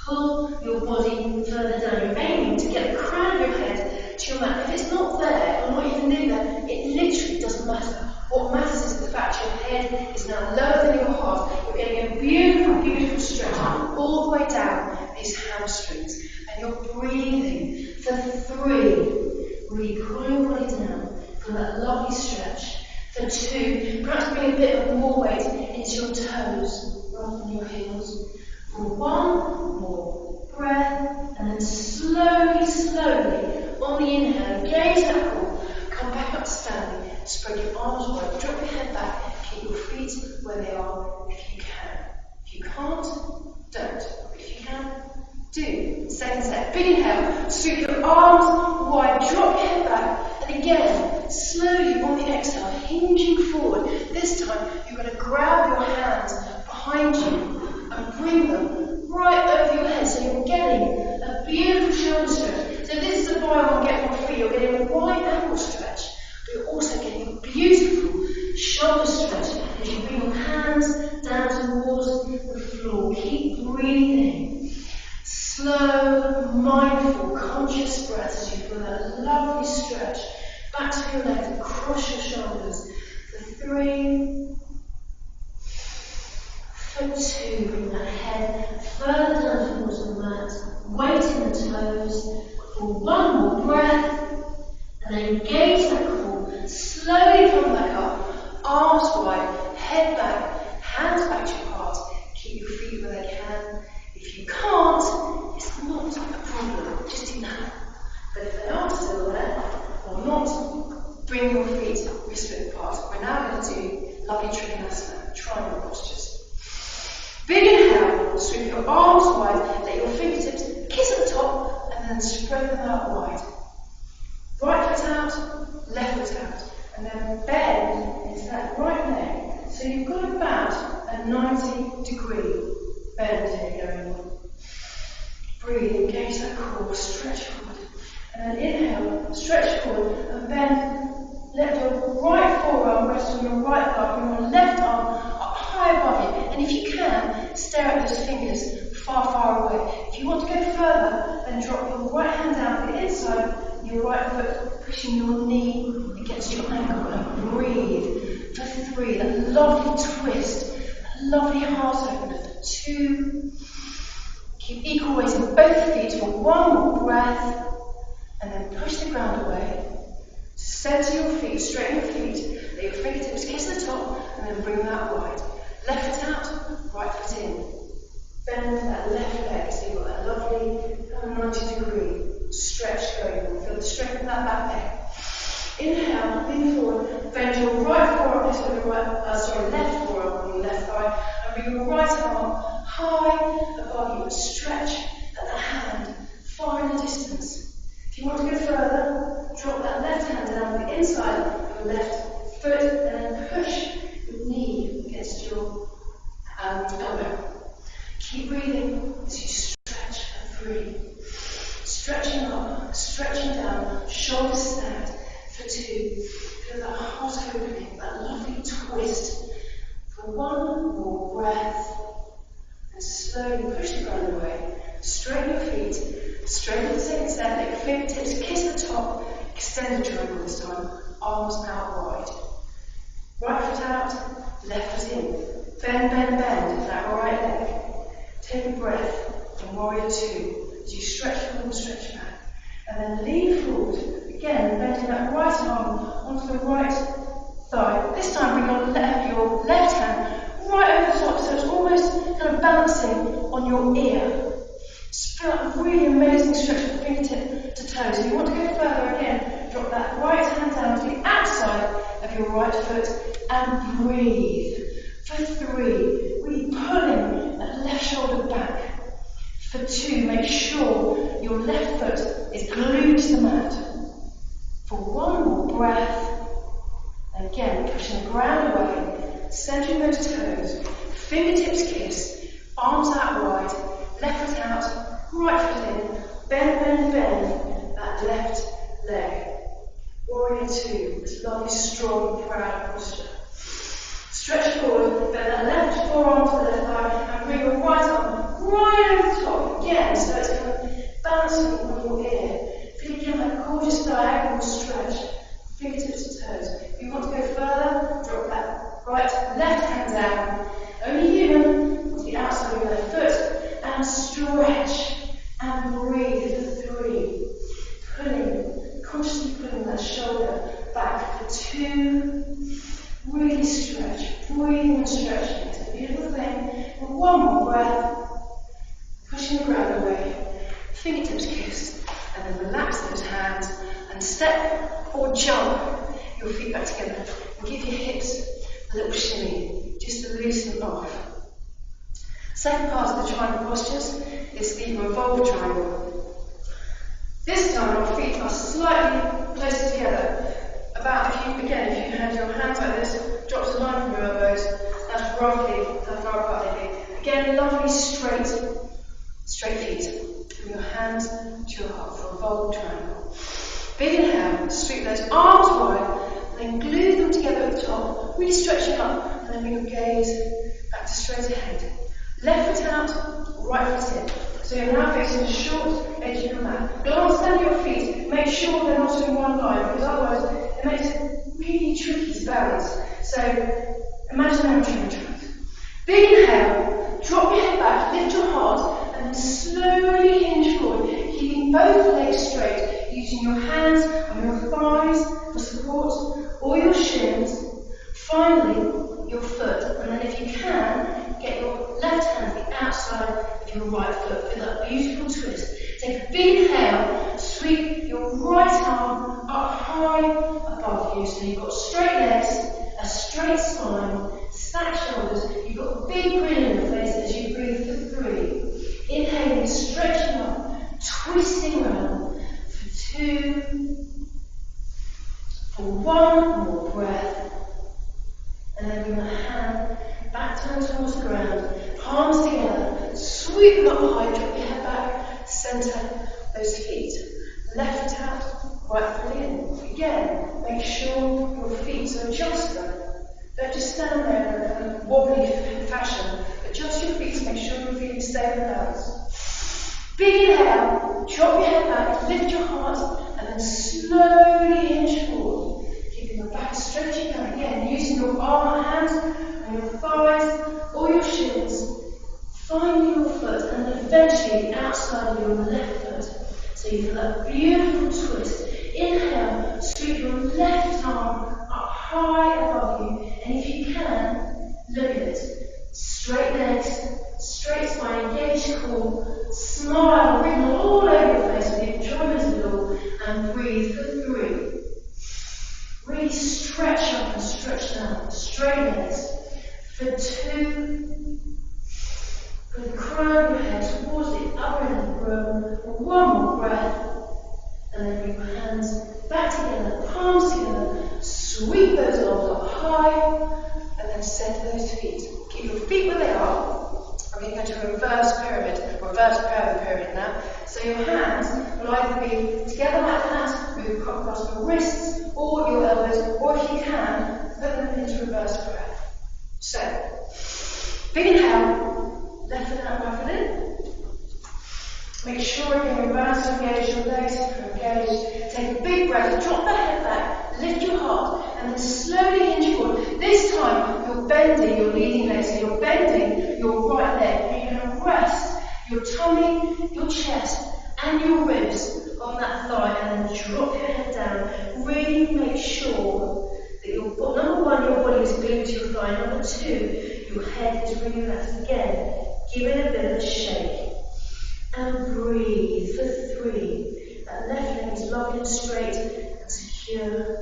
pull your body further down. You're aiming to get the crown of your head to your mat. If it's not there, or not even near there, it literally doesn't matter. What matters is the fact your head is now lower than your heart. You're getting a beautiful stretch all the way down these hamstrings. And you're breathing for 3. Really pull your body down for that lovely stretch. For 2, perhaps bring a bit of more weight into your toes rather than your heels. For 1 more breath, and then slowly, slowly, on the inhale, engage that core. Come back up standing, spread your arms wide, drop your head back, keep your feet where they are if you can. If you can't, don't. If you can, do. Second set, big inhale, sweep your arms wide, drop your head back, and again, slowly on the exhale, hinging forward. This time, you're going to grab your hands behind you and bring them right over your head, so you're getting a beautiful shoulder stretch. So this is a buy one, get one free. You're getting a wide ankle stretch, but you're also getting a beautiful shoulder stretch as you bring your hands down towards the floor. Keep breathing. Slow, mindful, conscious breaths as you feel that lovely stretch. Back to your legs, across your shoulders. For 3. For 2, bring that head further down towards the mat. Weight in the toes. For 1 more breath. And then engage that core. Slowly come back up. Arms wide, head back, hands back to your heart. Keep your feet where they can. If you can't, it's not a problem. Just enough. But if they are still there, or not, bring your feet wrist-width apart. We're now going to do lovely Trikonasana, triangle postures. Big inhale, sweep your arms wide, let your fingertips kiss at the top, and then spread them out wide. Right foot out, left foot out, and then bend into that right leg. So you've got about a 90-degree bend here going on. Breathe, engage that core, stretch forward. And then inhale, stretch forward, and bend. Let your right forearm rest on your right thigh, bring your left arm up high above you. And if you can, stare at those fingers far, far away. If you want to go further, then drop your right hand down to the inside, your right foot pushing your knee against your ankle, and breathe. For 3, that lovely twist, that lovely heart opener. For 2, keep equal weight in both feet for 1 more breath, and then push the ground away. Center your feet, straighten your feet, let your fingertips kiss the top, and then bring that wide. Left foot out, right foot in. Bend that left leg, so you've got that lovely 90-degree stretch going on. Feel the strength of that back leg. Inhale, lean forward, bend your right forearm next to your left forearm on your left thigh, and bring your right arm high above you. Stretch that hand far in the distance. If you want to go further, drop that left hand down the inside of your left foot, and then push your knee against your elbow. Keep breathing as you stretch for 3. Stretching up, stretching down, shoulders stacked. For 2, feel that heart opening, that lovely twist. For 1 more breath, and slowly push the ground away. Straighten your feet, straighten the second set, let your fingertips kiss the top, extend the triangle this time, arms out wide. Right foot out, left foot in. Bend, bend, bend, that right leg. Take a breath in Warrior 2 as you stretch forward and stretch back. And then lean forward, again bending that right arm onto the right thigh. This time bring your left hand right over the top, so it's almost kind of balancing on your ear. Feel a really amazing stretch from fingertip to toes. If you want to go further again, drop that right hand down to the outside of your right foot and breathe. For 3, really pulling that left shoulder back. For 2, make sure your left foot is glued to the mat. For 1 more breath, and again pushing the ground away, centering those toes, fingertips kiss, arms out wide, left foot out, right foot in, bend, bend, bend, that left leg. Warrior 2, this lovely, strong, proud posture. Stretch forward, bend that left forearm to the left thigh, and bring your right arm right over the top again, so it's kind of balancing on your ear. Feel again that gorgeous diagonal stretch, fingertips to toes. If you want to go further, drop that left hand down, only human, onto the outside of your left foot. stretch and breathe for 3. Consciously pulling that shoulder back for 2. Really stretch, breathing and stretching. It's a beautiful thing. And 1 more breath. Pushing the ground away. Fingertips kissed. And then relax those hands and step or jump your feet back together. And give your hips a little shimmy, just to loosen them off. Second part of the triangle postures is the revolve triangle. This time our feet are slightly closer together. About, if you had your hands like this, drop to line from your elbows, that's roughly how far apart they be. Again, lovely straight feet. Bring your hands to your heart for a revolve triangle. Big inhale, sweep those arms wide, and then glue them together at the top, really stretching up, and then bring your gaze back to straight ahead. Left foot out, right foot in. So you're now facing the short edge of your mat. Glance down your feet, make sure they're not in one line, because otherwise it makes it really tricky to balance. So imaginary tracks. Big inhale, drop your head back, lift your heart, and then slowly hinge forward, keeping both legs straight, using your hands on your thighs for support, or your shins. Finally, your foot, and then if you can, get your left hand to the outside of your right foot. Feel that beautiful twist. Take a big inhale, sweep your right arm up high above you. So you've got straight legs, a straight spine, stacked shoulders. You've got a big grin in your face as you breathe for 3. Inhaling, stretching up, twisting around for 2. For 1 more breath. And then bring the hand back down towards the ground, palms together, sweep them up high, drop your head back, centre those feet. Left foot out, right foot in. Again, make sure your feet are adjusted. Don't just stand there in a kind of wobbly fashion. Adjust your feet to make sure your feet stay in balance. Big inhale, drop your head back, lift your heart, and then slowly hinge forward. Keeping your back as straight as you can. Again, using your hands on your thighs or your shins. Finding your foot and eventually the outside of your left foot. So you feel that beautiful twist. Inhale, sweep your left arm up high above you. And if you can, look at it. Straight legs, straight spine, engage core, smile, wriggle all over your face with the enjoyment of it all, and breathe for 3. Really stretch up and stretch down, straight legs. For 2, put the crown of your head towards the upper end of the room. For 1 more breath, and then bring your hands back together, palms together, sweep those arms up high, and then center those feet. Keep your feet where they are. I'm going to reverse pyramid now. So your hands will either be together like that, move across your wrists, or your elbows, or if you can, put them into reverse prayer. So, big inhale, left foot out, right foot in. Make sure again your balance to engage, your legs are engaged. Take a big breath, drop the head back, lift your heart, and then slowly hinge forward. This time, you're bending your leading leg, so you're bending your right leg. You're going to rest your tummy, your chest, and your ribs on that thigh, and then drop your head down. Really make sure that your number 1, your body is glued to your thigh. Number 2, your head is really relaxed. Again, give it a bit of a shake. And breathe for 3. That left leg is lovely and straight and secure.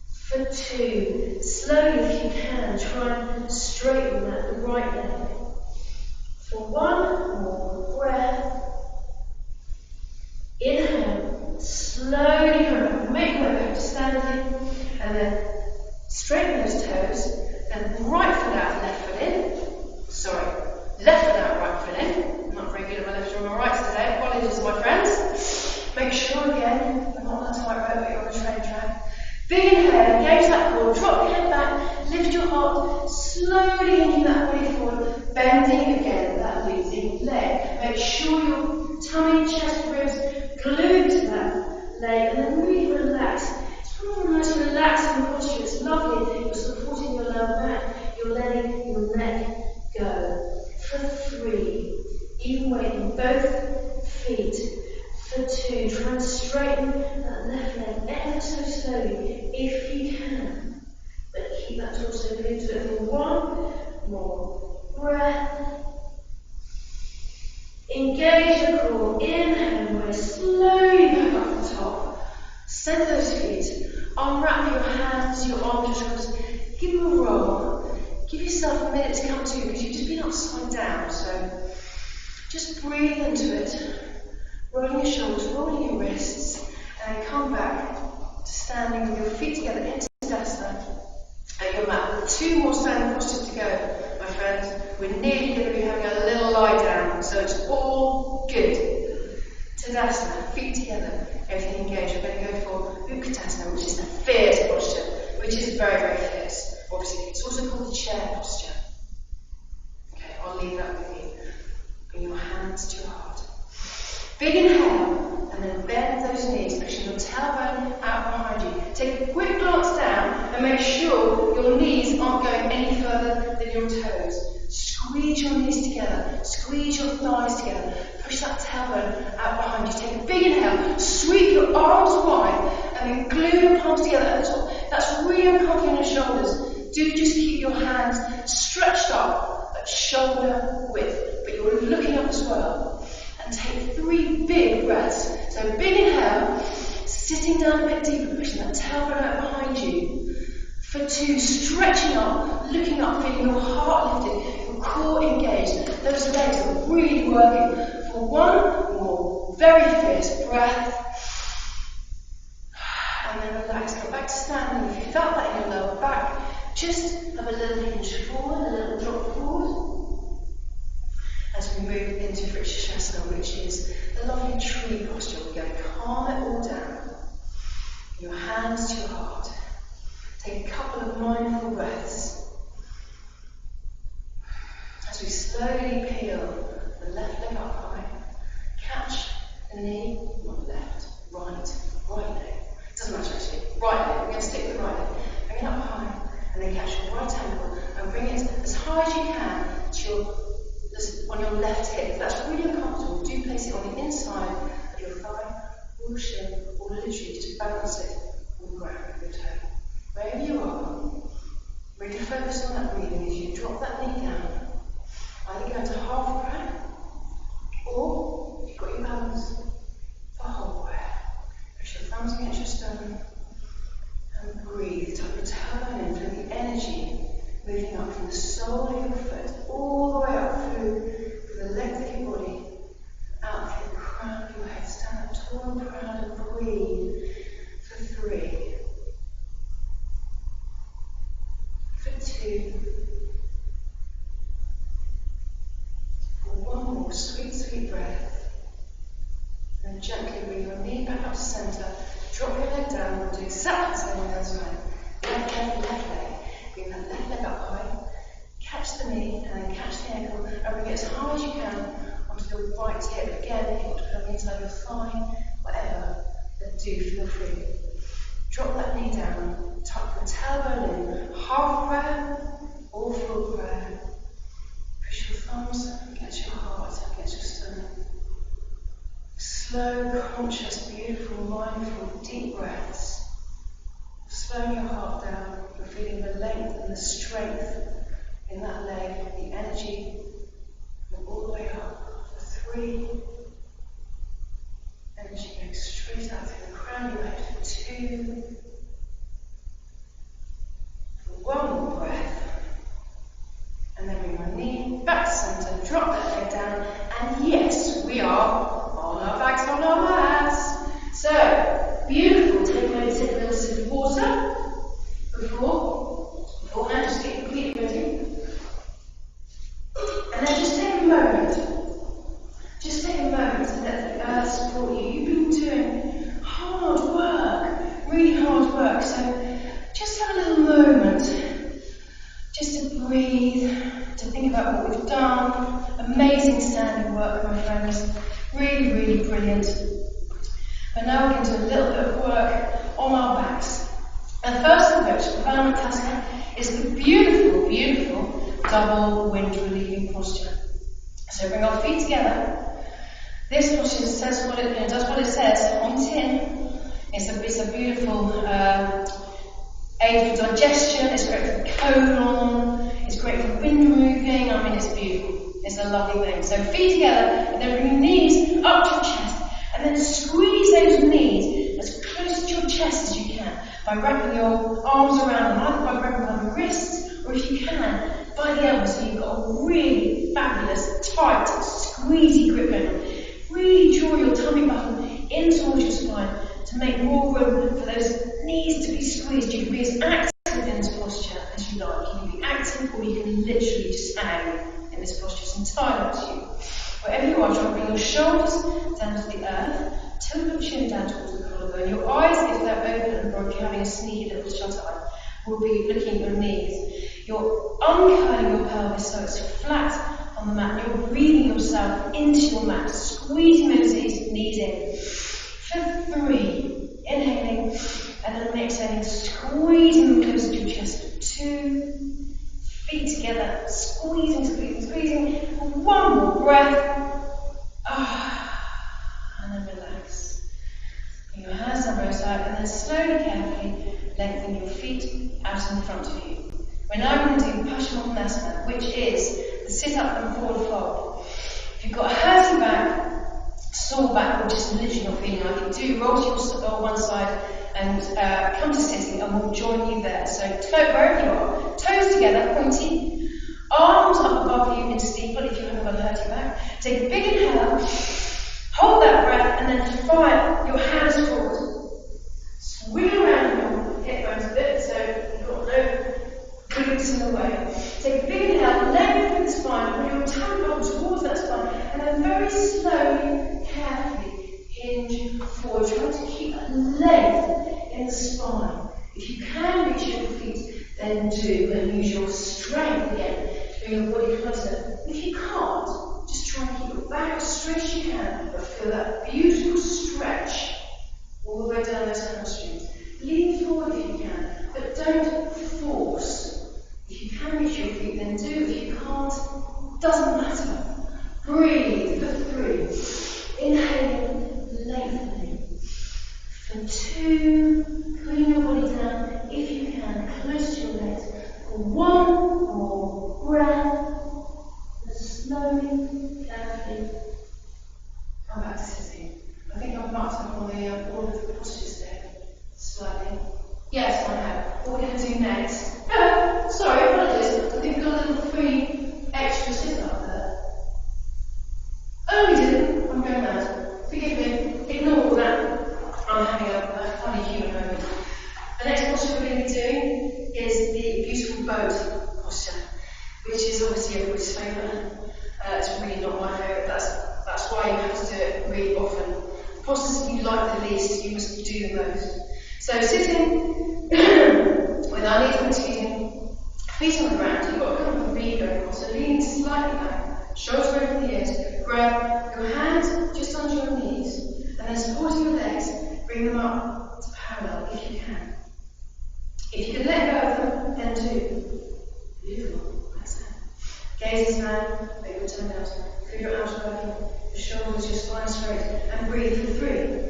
For 2, slowly if you can, try and straighten that right leg. For 1 more breath. Inhale, slowly come back, make your way back to standing, and then straighten those toes, then right foot out, left foot in. Left foot out, right foot in. I'm not very good at my left or my right today, apologies my friends. Make sure again, you're not on a tightrope, but you're on a train track. Big inhale, engage that core, drop your head back, lift your heart, slowly hinge that body forward, bending again that leading leg. Make sure your tummy, chest, ribs glued to that leg, and then really relax. It's probably the most relaxing posture. It's lovely. You're supporting your lower back. You're letting your neck go. For 3, Even weight in both feet. For 2, try and straighten that left leg ever so slowly, if you can. But keep that torso moving to it for 1 more breath. Engage your core, inhale and weight slowly back up the top. Send those feet, unwrap your hands, your arms, your shoulders, give them a roll. Give yourself a minute to come to because you've just been upside down, so just breathe into it. Rolling your shoulders, rolling your wrists, and then come back to standing with your feet together into Tadasana at your mat. 2 more standing postures to go, my friends. We're nearly going to be having a little lie down, so it's all good. Tadasana, feet together, everything engaged. We're going to go for Utkatasana, which is the fierce posture, which is very, very fierce. Obviously, it's also called the chair posture. Okay, I'll leave that with you. Bring your hands to your heart. Big inhale, and then bend those knees, pushing your tailbone out behind you. Take a quick glance down and make sure your knees aren't going any further than your toes. Squeeze your knees together, squeeze your thighs together, push that tailbone out behind you. Take a big inhale, sweep your arms wide, and then glue your palms together at the top. That's really uncomfortable in your shoulders. Do just keep your hands stretched up at shoulder width, but you're looking up as well. And take 3 big breaths. So big inhale, sitting down a bit deeper, pushing that tailbone out behind you. For 2, stretching up, looking up, feeling your heart lifted, your core engaged. Those legs are really working. For 1 more very fierce breath. And then relax, go back to standing. If you felt that in your lower back, just have a little hinge forward, a little drop forward. As we move into Vrikshasana, which is the lovely tree posture, we're going to calm it all down. Your hands to your heart. Take a couple of mindful breaths. As we slowly peel the left leg up high, catch the knee, not left, right leg. It doesn't matter actually, right leg, we're going to stick with the right leg. Bring it up high, and then catch your right ankle and bring it as high as you can to your on your left hip. If that's really uncomfortable, do place it on the inside of your thigh or shin, or literally just balance it on the ground with your toe. Wherever you are, really focus on that breathing as you drop that knee down. Either go into half breath, or if you've got your balance, for whole breath. Push your thumbs against your sternum and breathe. Tuck your tailbone in, feel the energy moving up from the sole of your foot all the way up through the length of your body, out through the crown of your head. Stand up tall and proud and breathe for 3, for 2, for 1 more sweet, sweet breath. And then gently bring your knee back up to centre, drop your leg down, we'll do exactly the same on the other side. Left leg. Bring that left leg up high, catch the knee, and then catch the ankle, and bring it as high as you can onto the right hip. Again, if you want to put it on the inside of your thigh, whatever, then do feel free. Drop that knee down, tuck the tailbone in, half prayer or full prayer. Push your thumbs against your heart, against your stomach. Slow, conscious, beautiful, mindful, deep breaths. Slowing your heart down, you're feeling the length and the strength in that leg, the energy all the way up. For 3, energy going straight out through the crown of your head. For 2, for 1 more breath, and then bring your knee back to centre, drop that leg down, and yes, we are on our backs on our mats. So, beautiful, take a little sip of water beforehand, just get completely ready. And then just take a moment to let the earth support you. You've been doing hard work, really hard work, so just have a little moment just to breathe, to think about what we've done. Amazing standing work, my friends, really, really brilliant. But now we're going to do a little bit of work on our backs. And first of which, Utkatasana is the beautiful, beautiful double wind relieving posture. So bring our feet together. This posture says what it does what it says on tin. It's a beautiful aid for digestion. It's great for the colon. It's great for wind moving. I mean, it's beautiful. It's a lovely thing. So feet together, and then bring your knees up to your chest, and then squeeze those knees as close to your chest as you can by wrapping your arms around them, either by wrapping by the wrists, or if you can, by the elbows, so you've got a really fabulous, tight, squeezy grip going on. Really draw your tummy button in towards your spine to make more room for those knees to be squeezed. You can be as active in this posture as you like. You can be active, or you can literally just hang in this posture. It's entirely up to you. Wherever you are, try to bring your shoulders down to the earth, tilt your chin down towards the collarbone. Your eyes, if they're open, or if you're having a sneaky little shut eye, will be looking at your knees. You're uncurling your pelvis so it's flat on the mat. You're breathing yourself into your mat, squeezing those knees in. For 3, inhaling, and then exhaling, squeezing them close to your chest. For 2, feet together, squeezing, squeezing, squeezing. 1 more breath. And then relax. Bring your hands down both sides, and then slowly, carefully lengthen your feet out in front of you. We're now going to do Paschimottanasana, which is the sit-up and forward fold. If you've got a hurty back, sore back, or just literally not feeling like it, do roll to your one side and come to sitting, and we'll join you there. So wherever you are, toes together, pointy, arms up above you in steeple if you haven't got a hurty back. Take a big inhale, hold that breath, and then fire your hands forward. Swing around your hip bones a bit, so you've got no glutes in the way. Take a big inhale, lengthen through the spine, put your tongue up towards that spine, and then very slowly, carefully hinge forward. Try to keep that length in the spine. If you can reach your feet, then do, and use your strength again to bring your body closer. If you can't, just try and keep your back as straight as you can, but feel that beautiful stretch all the way down those hamstrings. Lean forward if you can, but don't force. If you can reach your feet, then do. If you can't, doesn't matter. Breathe for 3. Inhaling, lengthening. For 2, pulling your body down, if you can, close to your legs. For 1 more breath. And slowly, carefully, come back to sitting. I think I've marked up on the all of the postures there, slightly. Yes, I have. What we're going to do next. Sorry, apologies. I think we've got a little free extra sit up there. Oh, we didn't. I'm going mad. Forgive me. Ignore all that. I'm having a funny human moment. The next posture we're going to be doing is the beautiful boat posture, which is obviously everybody's favourite. It's really not my favourite. That's why you have to do it really often. The postures you like the least, you must do the most. So sitting with our knees between, feet on the ground, you've got a kind of a V going on, so leaning slightly back, shoulders away from the ears, grab your hands just under your knees, and then supporting your legs, bring them up to parallel if you can. If you can let go of them, then do. Beautiful, that's it. Gaze is down, make your tongue out, feel your arms working, your shoulders, your spine straight, and breathe for 3.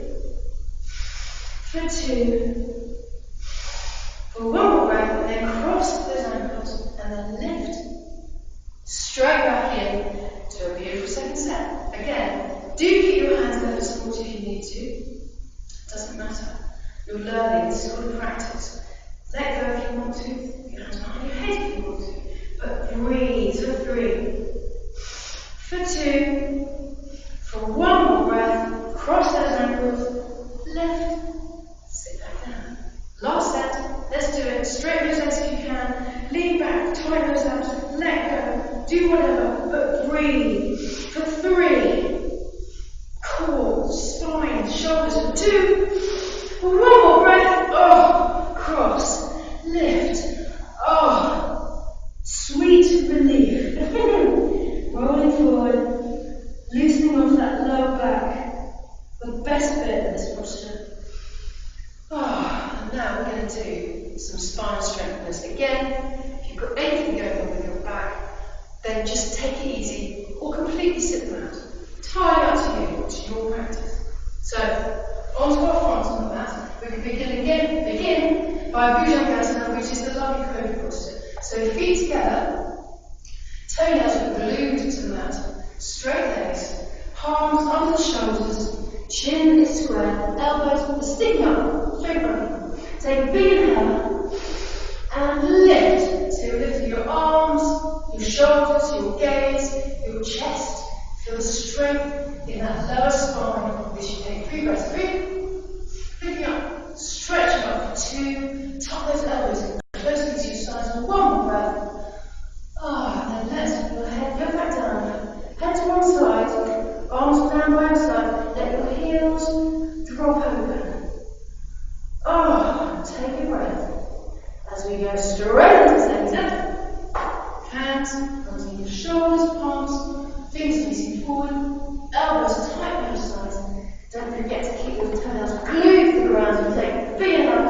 For 2, for 1 more breath, and then cross those ankles, and then lift straight back in to a beautiful second set. Again, do keep your hands there for support if you need to. Doesn't matter. You're learning, this is all practice. Let go if you want to, put your hands behind your head if you want to, but breathe for 3. For 2, for 1 more breath, cross those ankles, lift. Sit back down. Last set. Let's do it. Straighten those legs if you can. Lean back. Tighten those abs. Let go. Do whatever. But breathe. For 3. Core, spine, shoulders. For 2. For 1 more breath. Oh, cross. Lift. Oh, sweet relief. Rolling forward. Loosening off that lower back. The best bit of this posture. And now we're going to do some spine strengtheners. Again, if you've got anything going on with your back, then just take it easy or completely completely sit them out. Entirely up to you, it's your practice. So, onto our front on the mat. We can begin by Bhujangasana, which is the lovely cobra posture. So feet together, toenails are glued to the mat, straight legs, palms under the shoulders, chin is square, elbows are sticking up, straight front. Take a big inhale and lift. So you're lifting your arms, your shoulders, your gaze, your chest. Feel the strength in that lower spine as you take 3 breaths. 3, picking up, stretching up for 2, tuck those elbows closely to your sides and 1 more breath. And then let your head go back down. Head to one side, arms down by your side, let your heels drop open. Take a breath as we go straight into center. Hands onto your shoulders, palms, fingers facing forward, elbows tight by your sides. Don't forget to keep your toenails glued to the ground as we take a big inhale.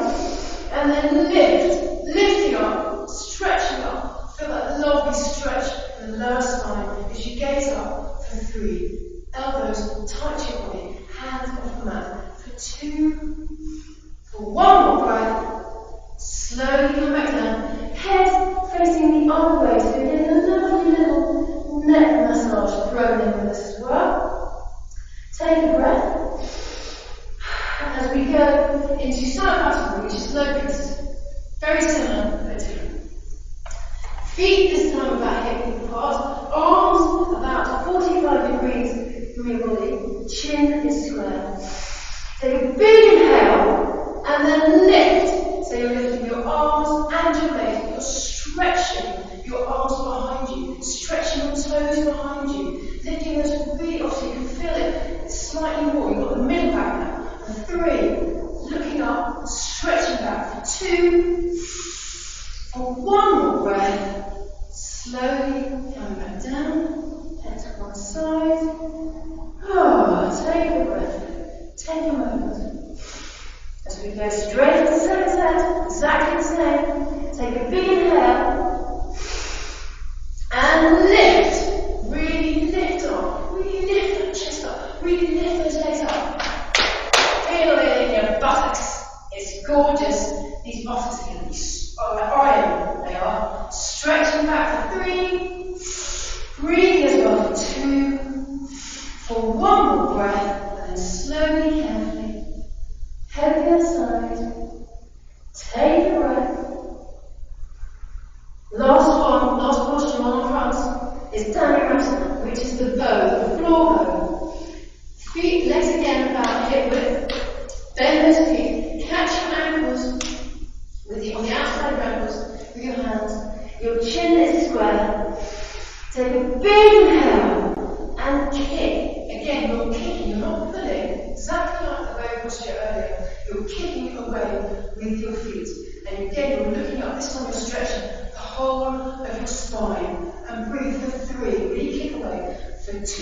And then lifting up, stretching up. Feel that lovely stretch in the lower spine as you gaze up for 3. Elbows tight to your body, hands off the mat for 2. For 1 more breath, slowly come back down, head facing the other way, so you're getting a lovely little neck massage thrown in with this as well. Take a breath. As we go into Samapatana, which is locust, very similar but different. Feet this time about hip width apart, arms about 45 degrees from your body, chin is square. Take a big inhale. And then lift. So you're lifting your arms and your legs. You're stretching your arms behind you. Stretching your toes behind you. Lifting those feet off so you can feel it slightly more. You've got the middle back now. And 3. Looking up. Stretching back. For 2. For 1 more breath. Slowly coming back down. Head to one side. Take a breath. Take a moment. As we go straight to center, exactly the same. Take a big inhale and lift. Really lift up. Really lift that chest up. Really lift those legs up. Feel it in your buttocks. It's gorgeous. These buttocks are going to be iron. They are. Stretching back for 3. Breathe as well for 2. For 1 more breath. And then slowly, carefully. Head to the other side. Take a breath. Last posture on our front is Dhammayasana, which is the bow, the floor bow. Feet, legs again about hip width. Bend those feet. Catch your ankles on the outside of your ankles with your hands. Your chin is square. Take a big inhale and kick. Again, you're kicking, you're not pulling. Exactly like the bow posture earlier. You're kicking away with your feet. And again, you're looking up. This time you're stretching the whole of your spine. And breathe for 3. Really kick away. For 2.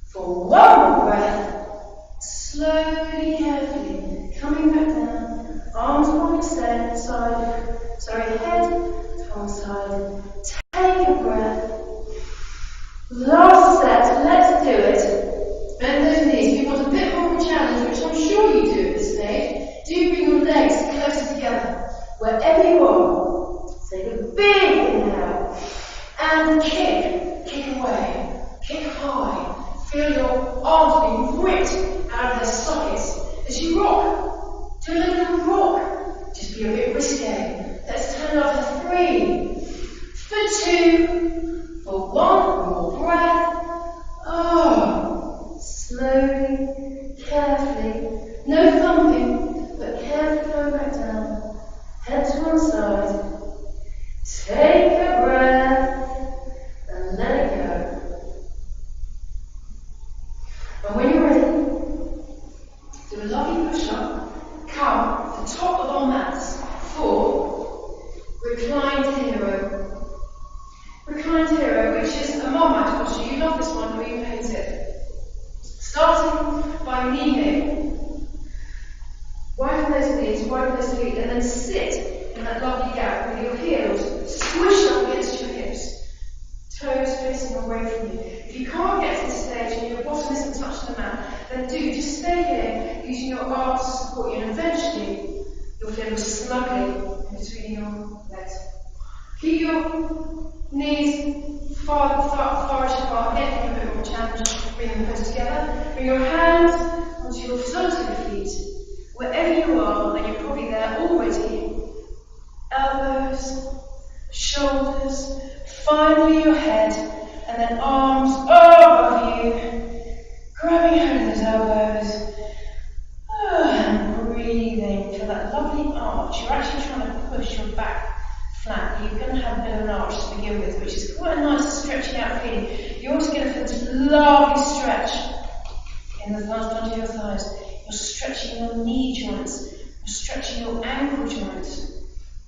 For 1 more breath. Slowly, carefully. Coming back down. Arms on your head to one side. Take a breath. Last set. Let's do it. Bend those knees. If you want a bit more of a challenge, which I'm sure you do at this stage, do bring your legs closer together. Wherever you are, take a big inhale and kick. Kick away. Kick high. Feel your arms being ripped out of their sockets as you rock. Do a little rock. Just be a bit risque. Let's turn it up for 3. For 2. For 1 more breath. Slowly, carefully, no thumping, but carefully going back down. Head to one side. Take a breath and let it go. And when you're ready, do a lovely push up. away from you. If you can't get to this stage and your bottom isn't touching the mat, then do just stay here, using your arms to support you, and eventually you'll feel snugly in between your legs. Keep your knees far apart. Again, give a bit more challenge. Bring them close together. Bring your hands onto your soles of your feet. Wherever you are, and you're probably there already. Elbows, shoulders, finally your head, and then arms above you. Grabbing hold of those elbows. And breathing. Feel that lovely arch. You're actually trying to push your back flat. You're going to have a bit of an arch to begin with, which is quite a nice stretching out feeling. You're also going to feel this lovely stretch in the last part of your thighs. You're stretching your knee joints. You're stretching your ankle joints.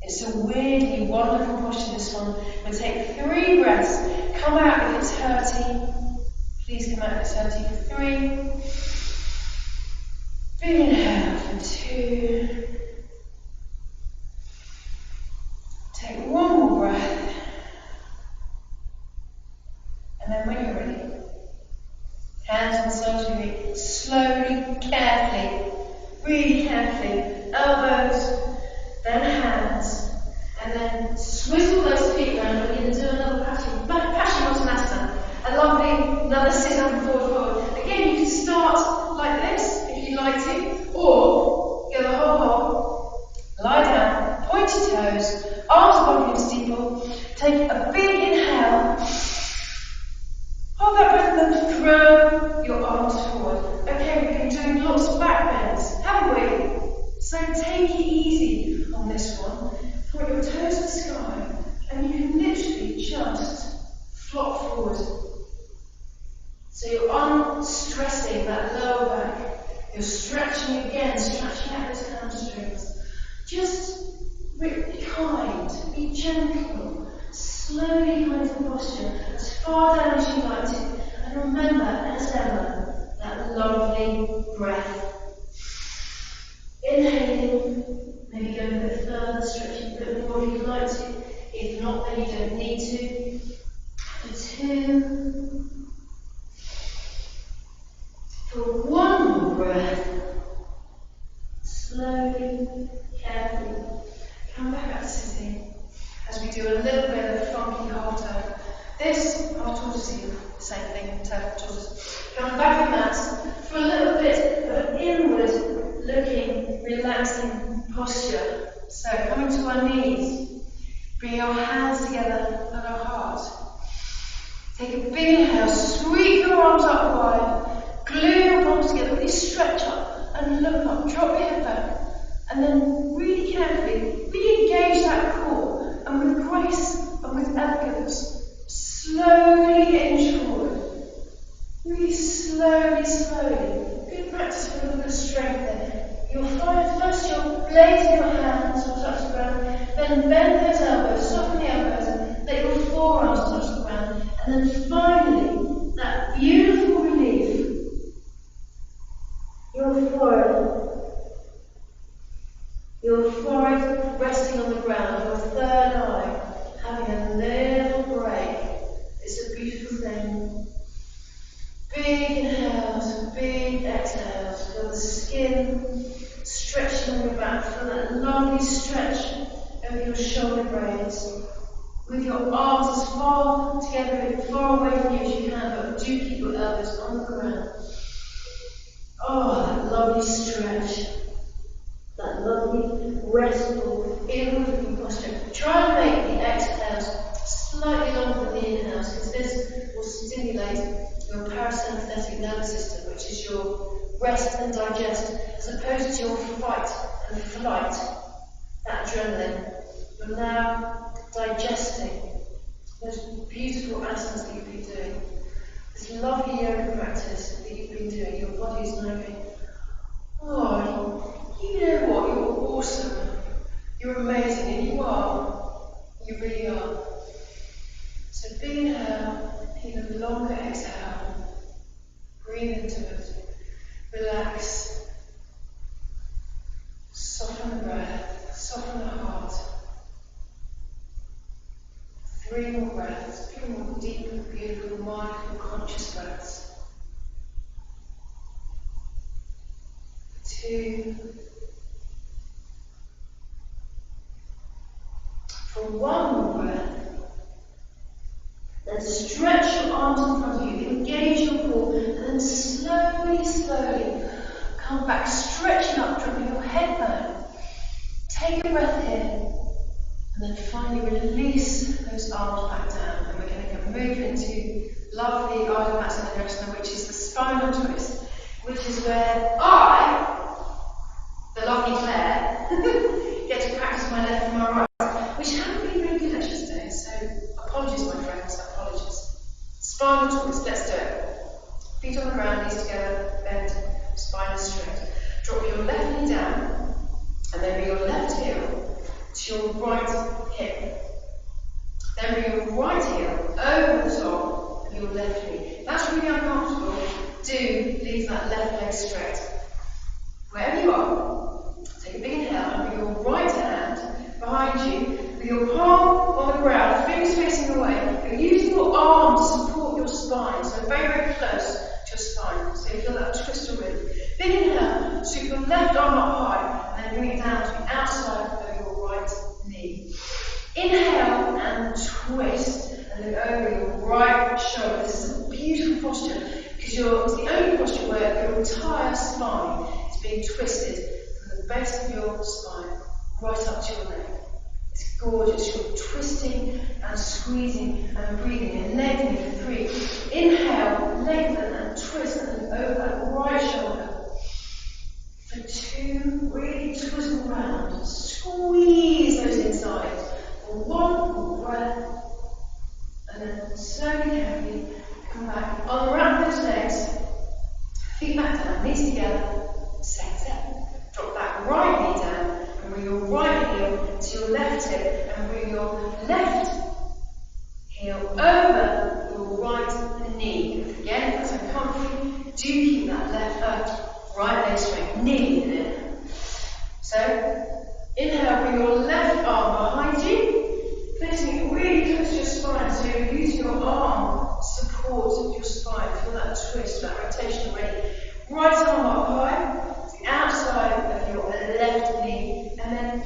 It's a weirdly wonderful posture, this one. We'll take 3 breaths. Come out if it's hurting. Please come out if it's hurting for 3. Big inhale for 2. Take 1 more breath. And then when you're ready, hands on the soles of your feet, slowly, carefully, really carefully, elbows, then hands, and then swivel those feet around. We're going to do another Paschimottanasana, a lovely, another sit up and forward. Again, you can start like this if you'd like to, or go the whole hog, lie down, point your toes, arms above your steeple, take a big inhale, hold that breath and then throw your arms forward. Okay, we've been doing lots of back bends, haven't we? So take it easy on this one. Point your toes to the sky, and you can literally just flop forward. So you're unstressing that lower back. You're stretching again, stretching out those hamstrings. Just be kind, be gentle, slowly come into the posture as far down as you like to. And remember, as ever, that lovely breath. Inhaling, maybe going a bit further, stretching a bit more if you'd like to. If not, then you don't need to. For 2. For 1 more breath. Slowly, carefully, come back up to sitting as we do a little bit of funky half turn. This half tortoise, the same thing, turn tortoise. Come back on that for a little bit of an inward looking, relaxing posture. So coming to our knees, bring our hands together at our heart. Take a big inhale, sweep your arms up wide, glue your palms together, really stretch up and look up, drop your head back, and then really carefully, really engage that core, and with grace and with elegance, slowly inch forward. Really slowly. Good practice for a little bit of strength there. You'll find first your blades of your hands will touch the ground, then bend those elbows, soften the elbows, let your forearms touch the ground, and then finally, that beautiful relief, your forehead resting on the ground, your third eye having a little break. It's a beautiful thing. Big inhales, big exhales. Feel the skin stretching on your back. Feel that lovely stretch over your shoulder blades. With your arms as far together, far away from you as you can, but do keep your elbows on the ground. Oh, that lovely stretch. That lovely, restful, inward posture. Try and make the exhales slightly longer than the inhales, because this will stimulate your parasympathetic nervous system, which is your rest and digest, as opposed to your fight and flight, that adrenaline. You're now digesting those beautiful asanas that you've been doing, this lovely yoga practice that you've been doing. Your body's now going, oh, you know what, you're awesome, you're amazing, and you are, you really are. So big inhale, even longer exhale, breathe into it, relax, soften the breath, soften the heart. 3 more breaths, 3 more deep, beautiful 2. For 1 more breath. Then stretch your arms in front of you, engage your core, and then slowly, slowly come back, stretching up, dropping your head back. Take a breath here, and then finally release those arms back down. And we're going to move into lovely Ardha Matsyendrasana, which is the spinal twist, which is where I, the lovely Claire, get to practice my left and my right, which haven't been very good actually today, so apologies my friends, apologies. Spinal twist, let's do it. Feet on the ground, knees together, bend, spine is straight. Drop your left knee down, and then bring your left heel to your right hip. Then bring your right heel over the top of your left knee. That's really uncomfortable. Do leave that left leg straight. Wherever you are, take a big inhale and bring your right hand behind you with your palm on the ground, fingers facing away. You're using your arm to support your spine, so very, very close to your spine. So you feel that twist already. Big inhale, sweep your left arm up high, and then bring it down to the outside of your right knee. Inhale and twist, and then over your right shoulder. This is a beautiful posture, because it's the only posture where your entire spine is being twisted from the base of your spine right up to your neck. It's gorgeous. You're twisting and squeezing and breathing and lengthening for 3. Inhale, lengthen and twist, and then over that right shoulder. For 2, really twist around, squeeze those insides. For 1 more breath, and then slowly, carefully come back. Unwrap those legs, feet back down, knees together, set. Drop that right knee down, and bring your right heel to your left hip, and bring your left heel over your right knee. Again, if that's uncomfortable, do keep that right leg straight, knee in. So, inhale, bring your left arm behind you, placing it really close to your spine, so you're using your arm to support your spine. Feel that twist, that rotation already. Right arm up high, to the outside of your left knee, and then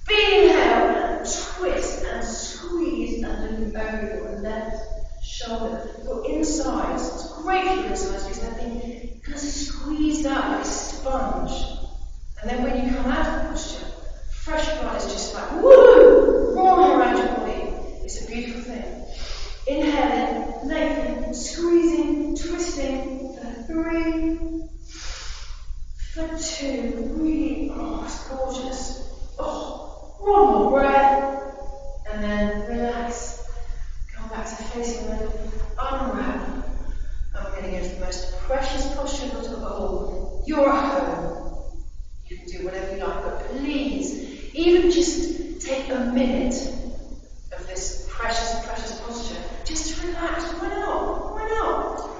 big inhale and twist and squeeze and then over your left shoulder. Your insides, it's great for your insides because they've been kind of squeezed out like a sponge. And then when you come out of posture, fresh blood is just like woo, rolling around your body. It's a beautiful thing. Inhaling, lengthening, squeezing, twisting for 3, for 2. Really, it's gorgeous. 1 more breath, and then relax. Come back to facing them, unwrap. And we're going to go to the most precious posture of all. You're at home. You can do whatever you like, but please, even just take a minute of this precious, precious posture, just to relax. Why not? Why not?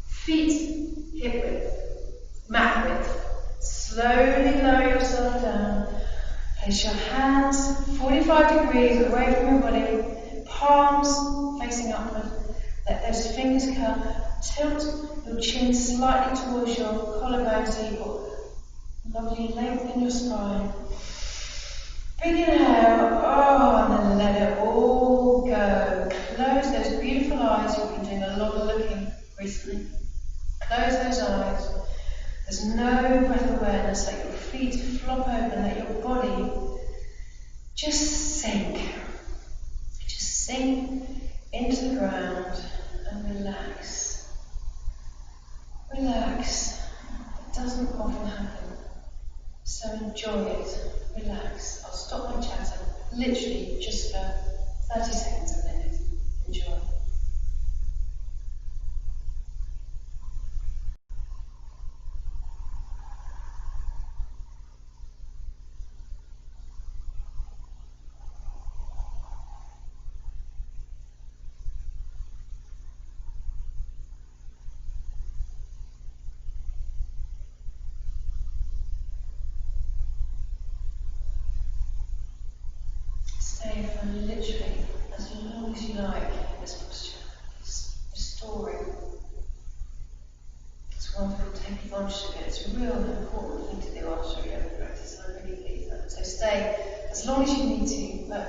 Feet hip width, mat width. Slowly lower yourself down. Place your hands 45 degrees away from your body, palms facing upward. Let those fingers curl. Tilt your chin slightly towards your collarbone so you've got lovely length in your spine. Big inhale, and then let it all go. Close those beautiful eyes. You've been doing a lot of looking recently. Close those eyes. There's no breath awareness. Let your feet flop open. Let your body just sink. Just sink into the ground and relax. Relax. It doesn't often happen. So enjoy it. Relax. I'll stop my chatter literally just for 30 seconds a minute. Enjoy. Stay for literally as long as you like in this posture. It's restoring. It's wonderful. Take conscious of it. It's a real important thing to do after a yoga practice. I really believe that. So stay as long as you need to, but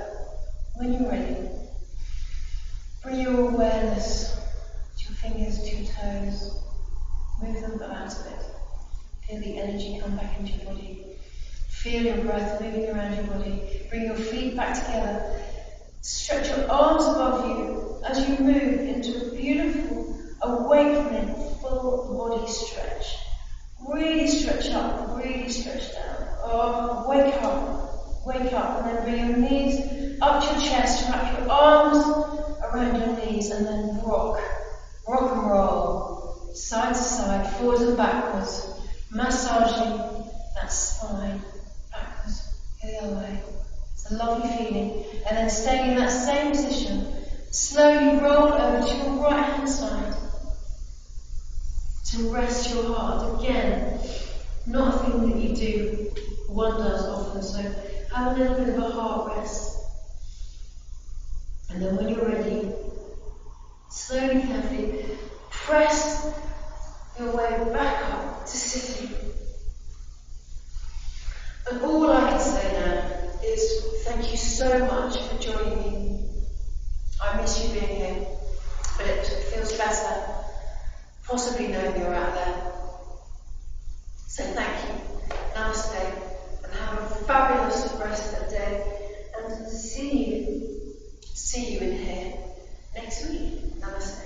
when you're ready, bring your awareness to your fingers, to your toes. Move them out of it. Feel the energy come back into your body. Feel your breath moving around your body. Bring your feet back together. Stretch your arms above you as you move into a beautiful awakening, full body stretch. Really stretch up, really stretch down. Oh, wake up, and then bring your knees up to your chest. Wrap your arms around your knees, and then rock and roll, side to side, forwards and backwards, massaging that spine backwards, the other way. It's a lovely feeling. And then staying in that same position, slowly roll over to your right hand side to rest your heart. Again, not a thing that you do, one does often, so have a little bit of a heart rest. And then when you're ready, slowly, carefully, press your way back up to sitting. And all I can say now is thank you so much for joining me. I miss you being here, but it feels better, possibly knowing you're out there. So thank you, namaste, and have a fabulous rest of the day, and see you in here next week. Namaste.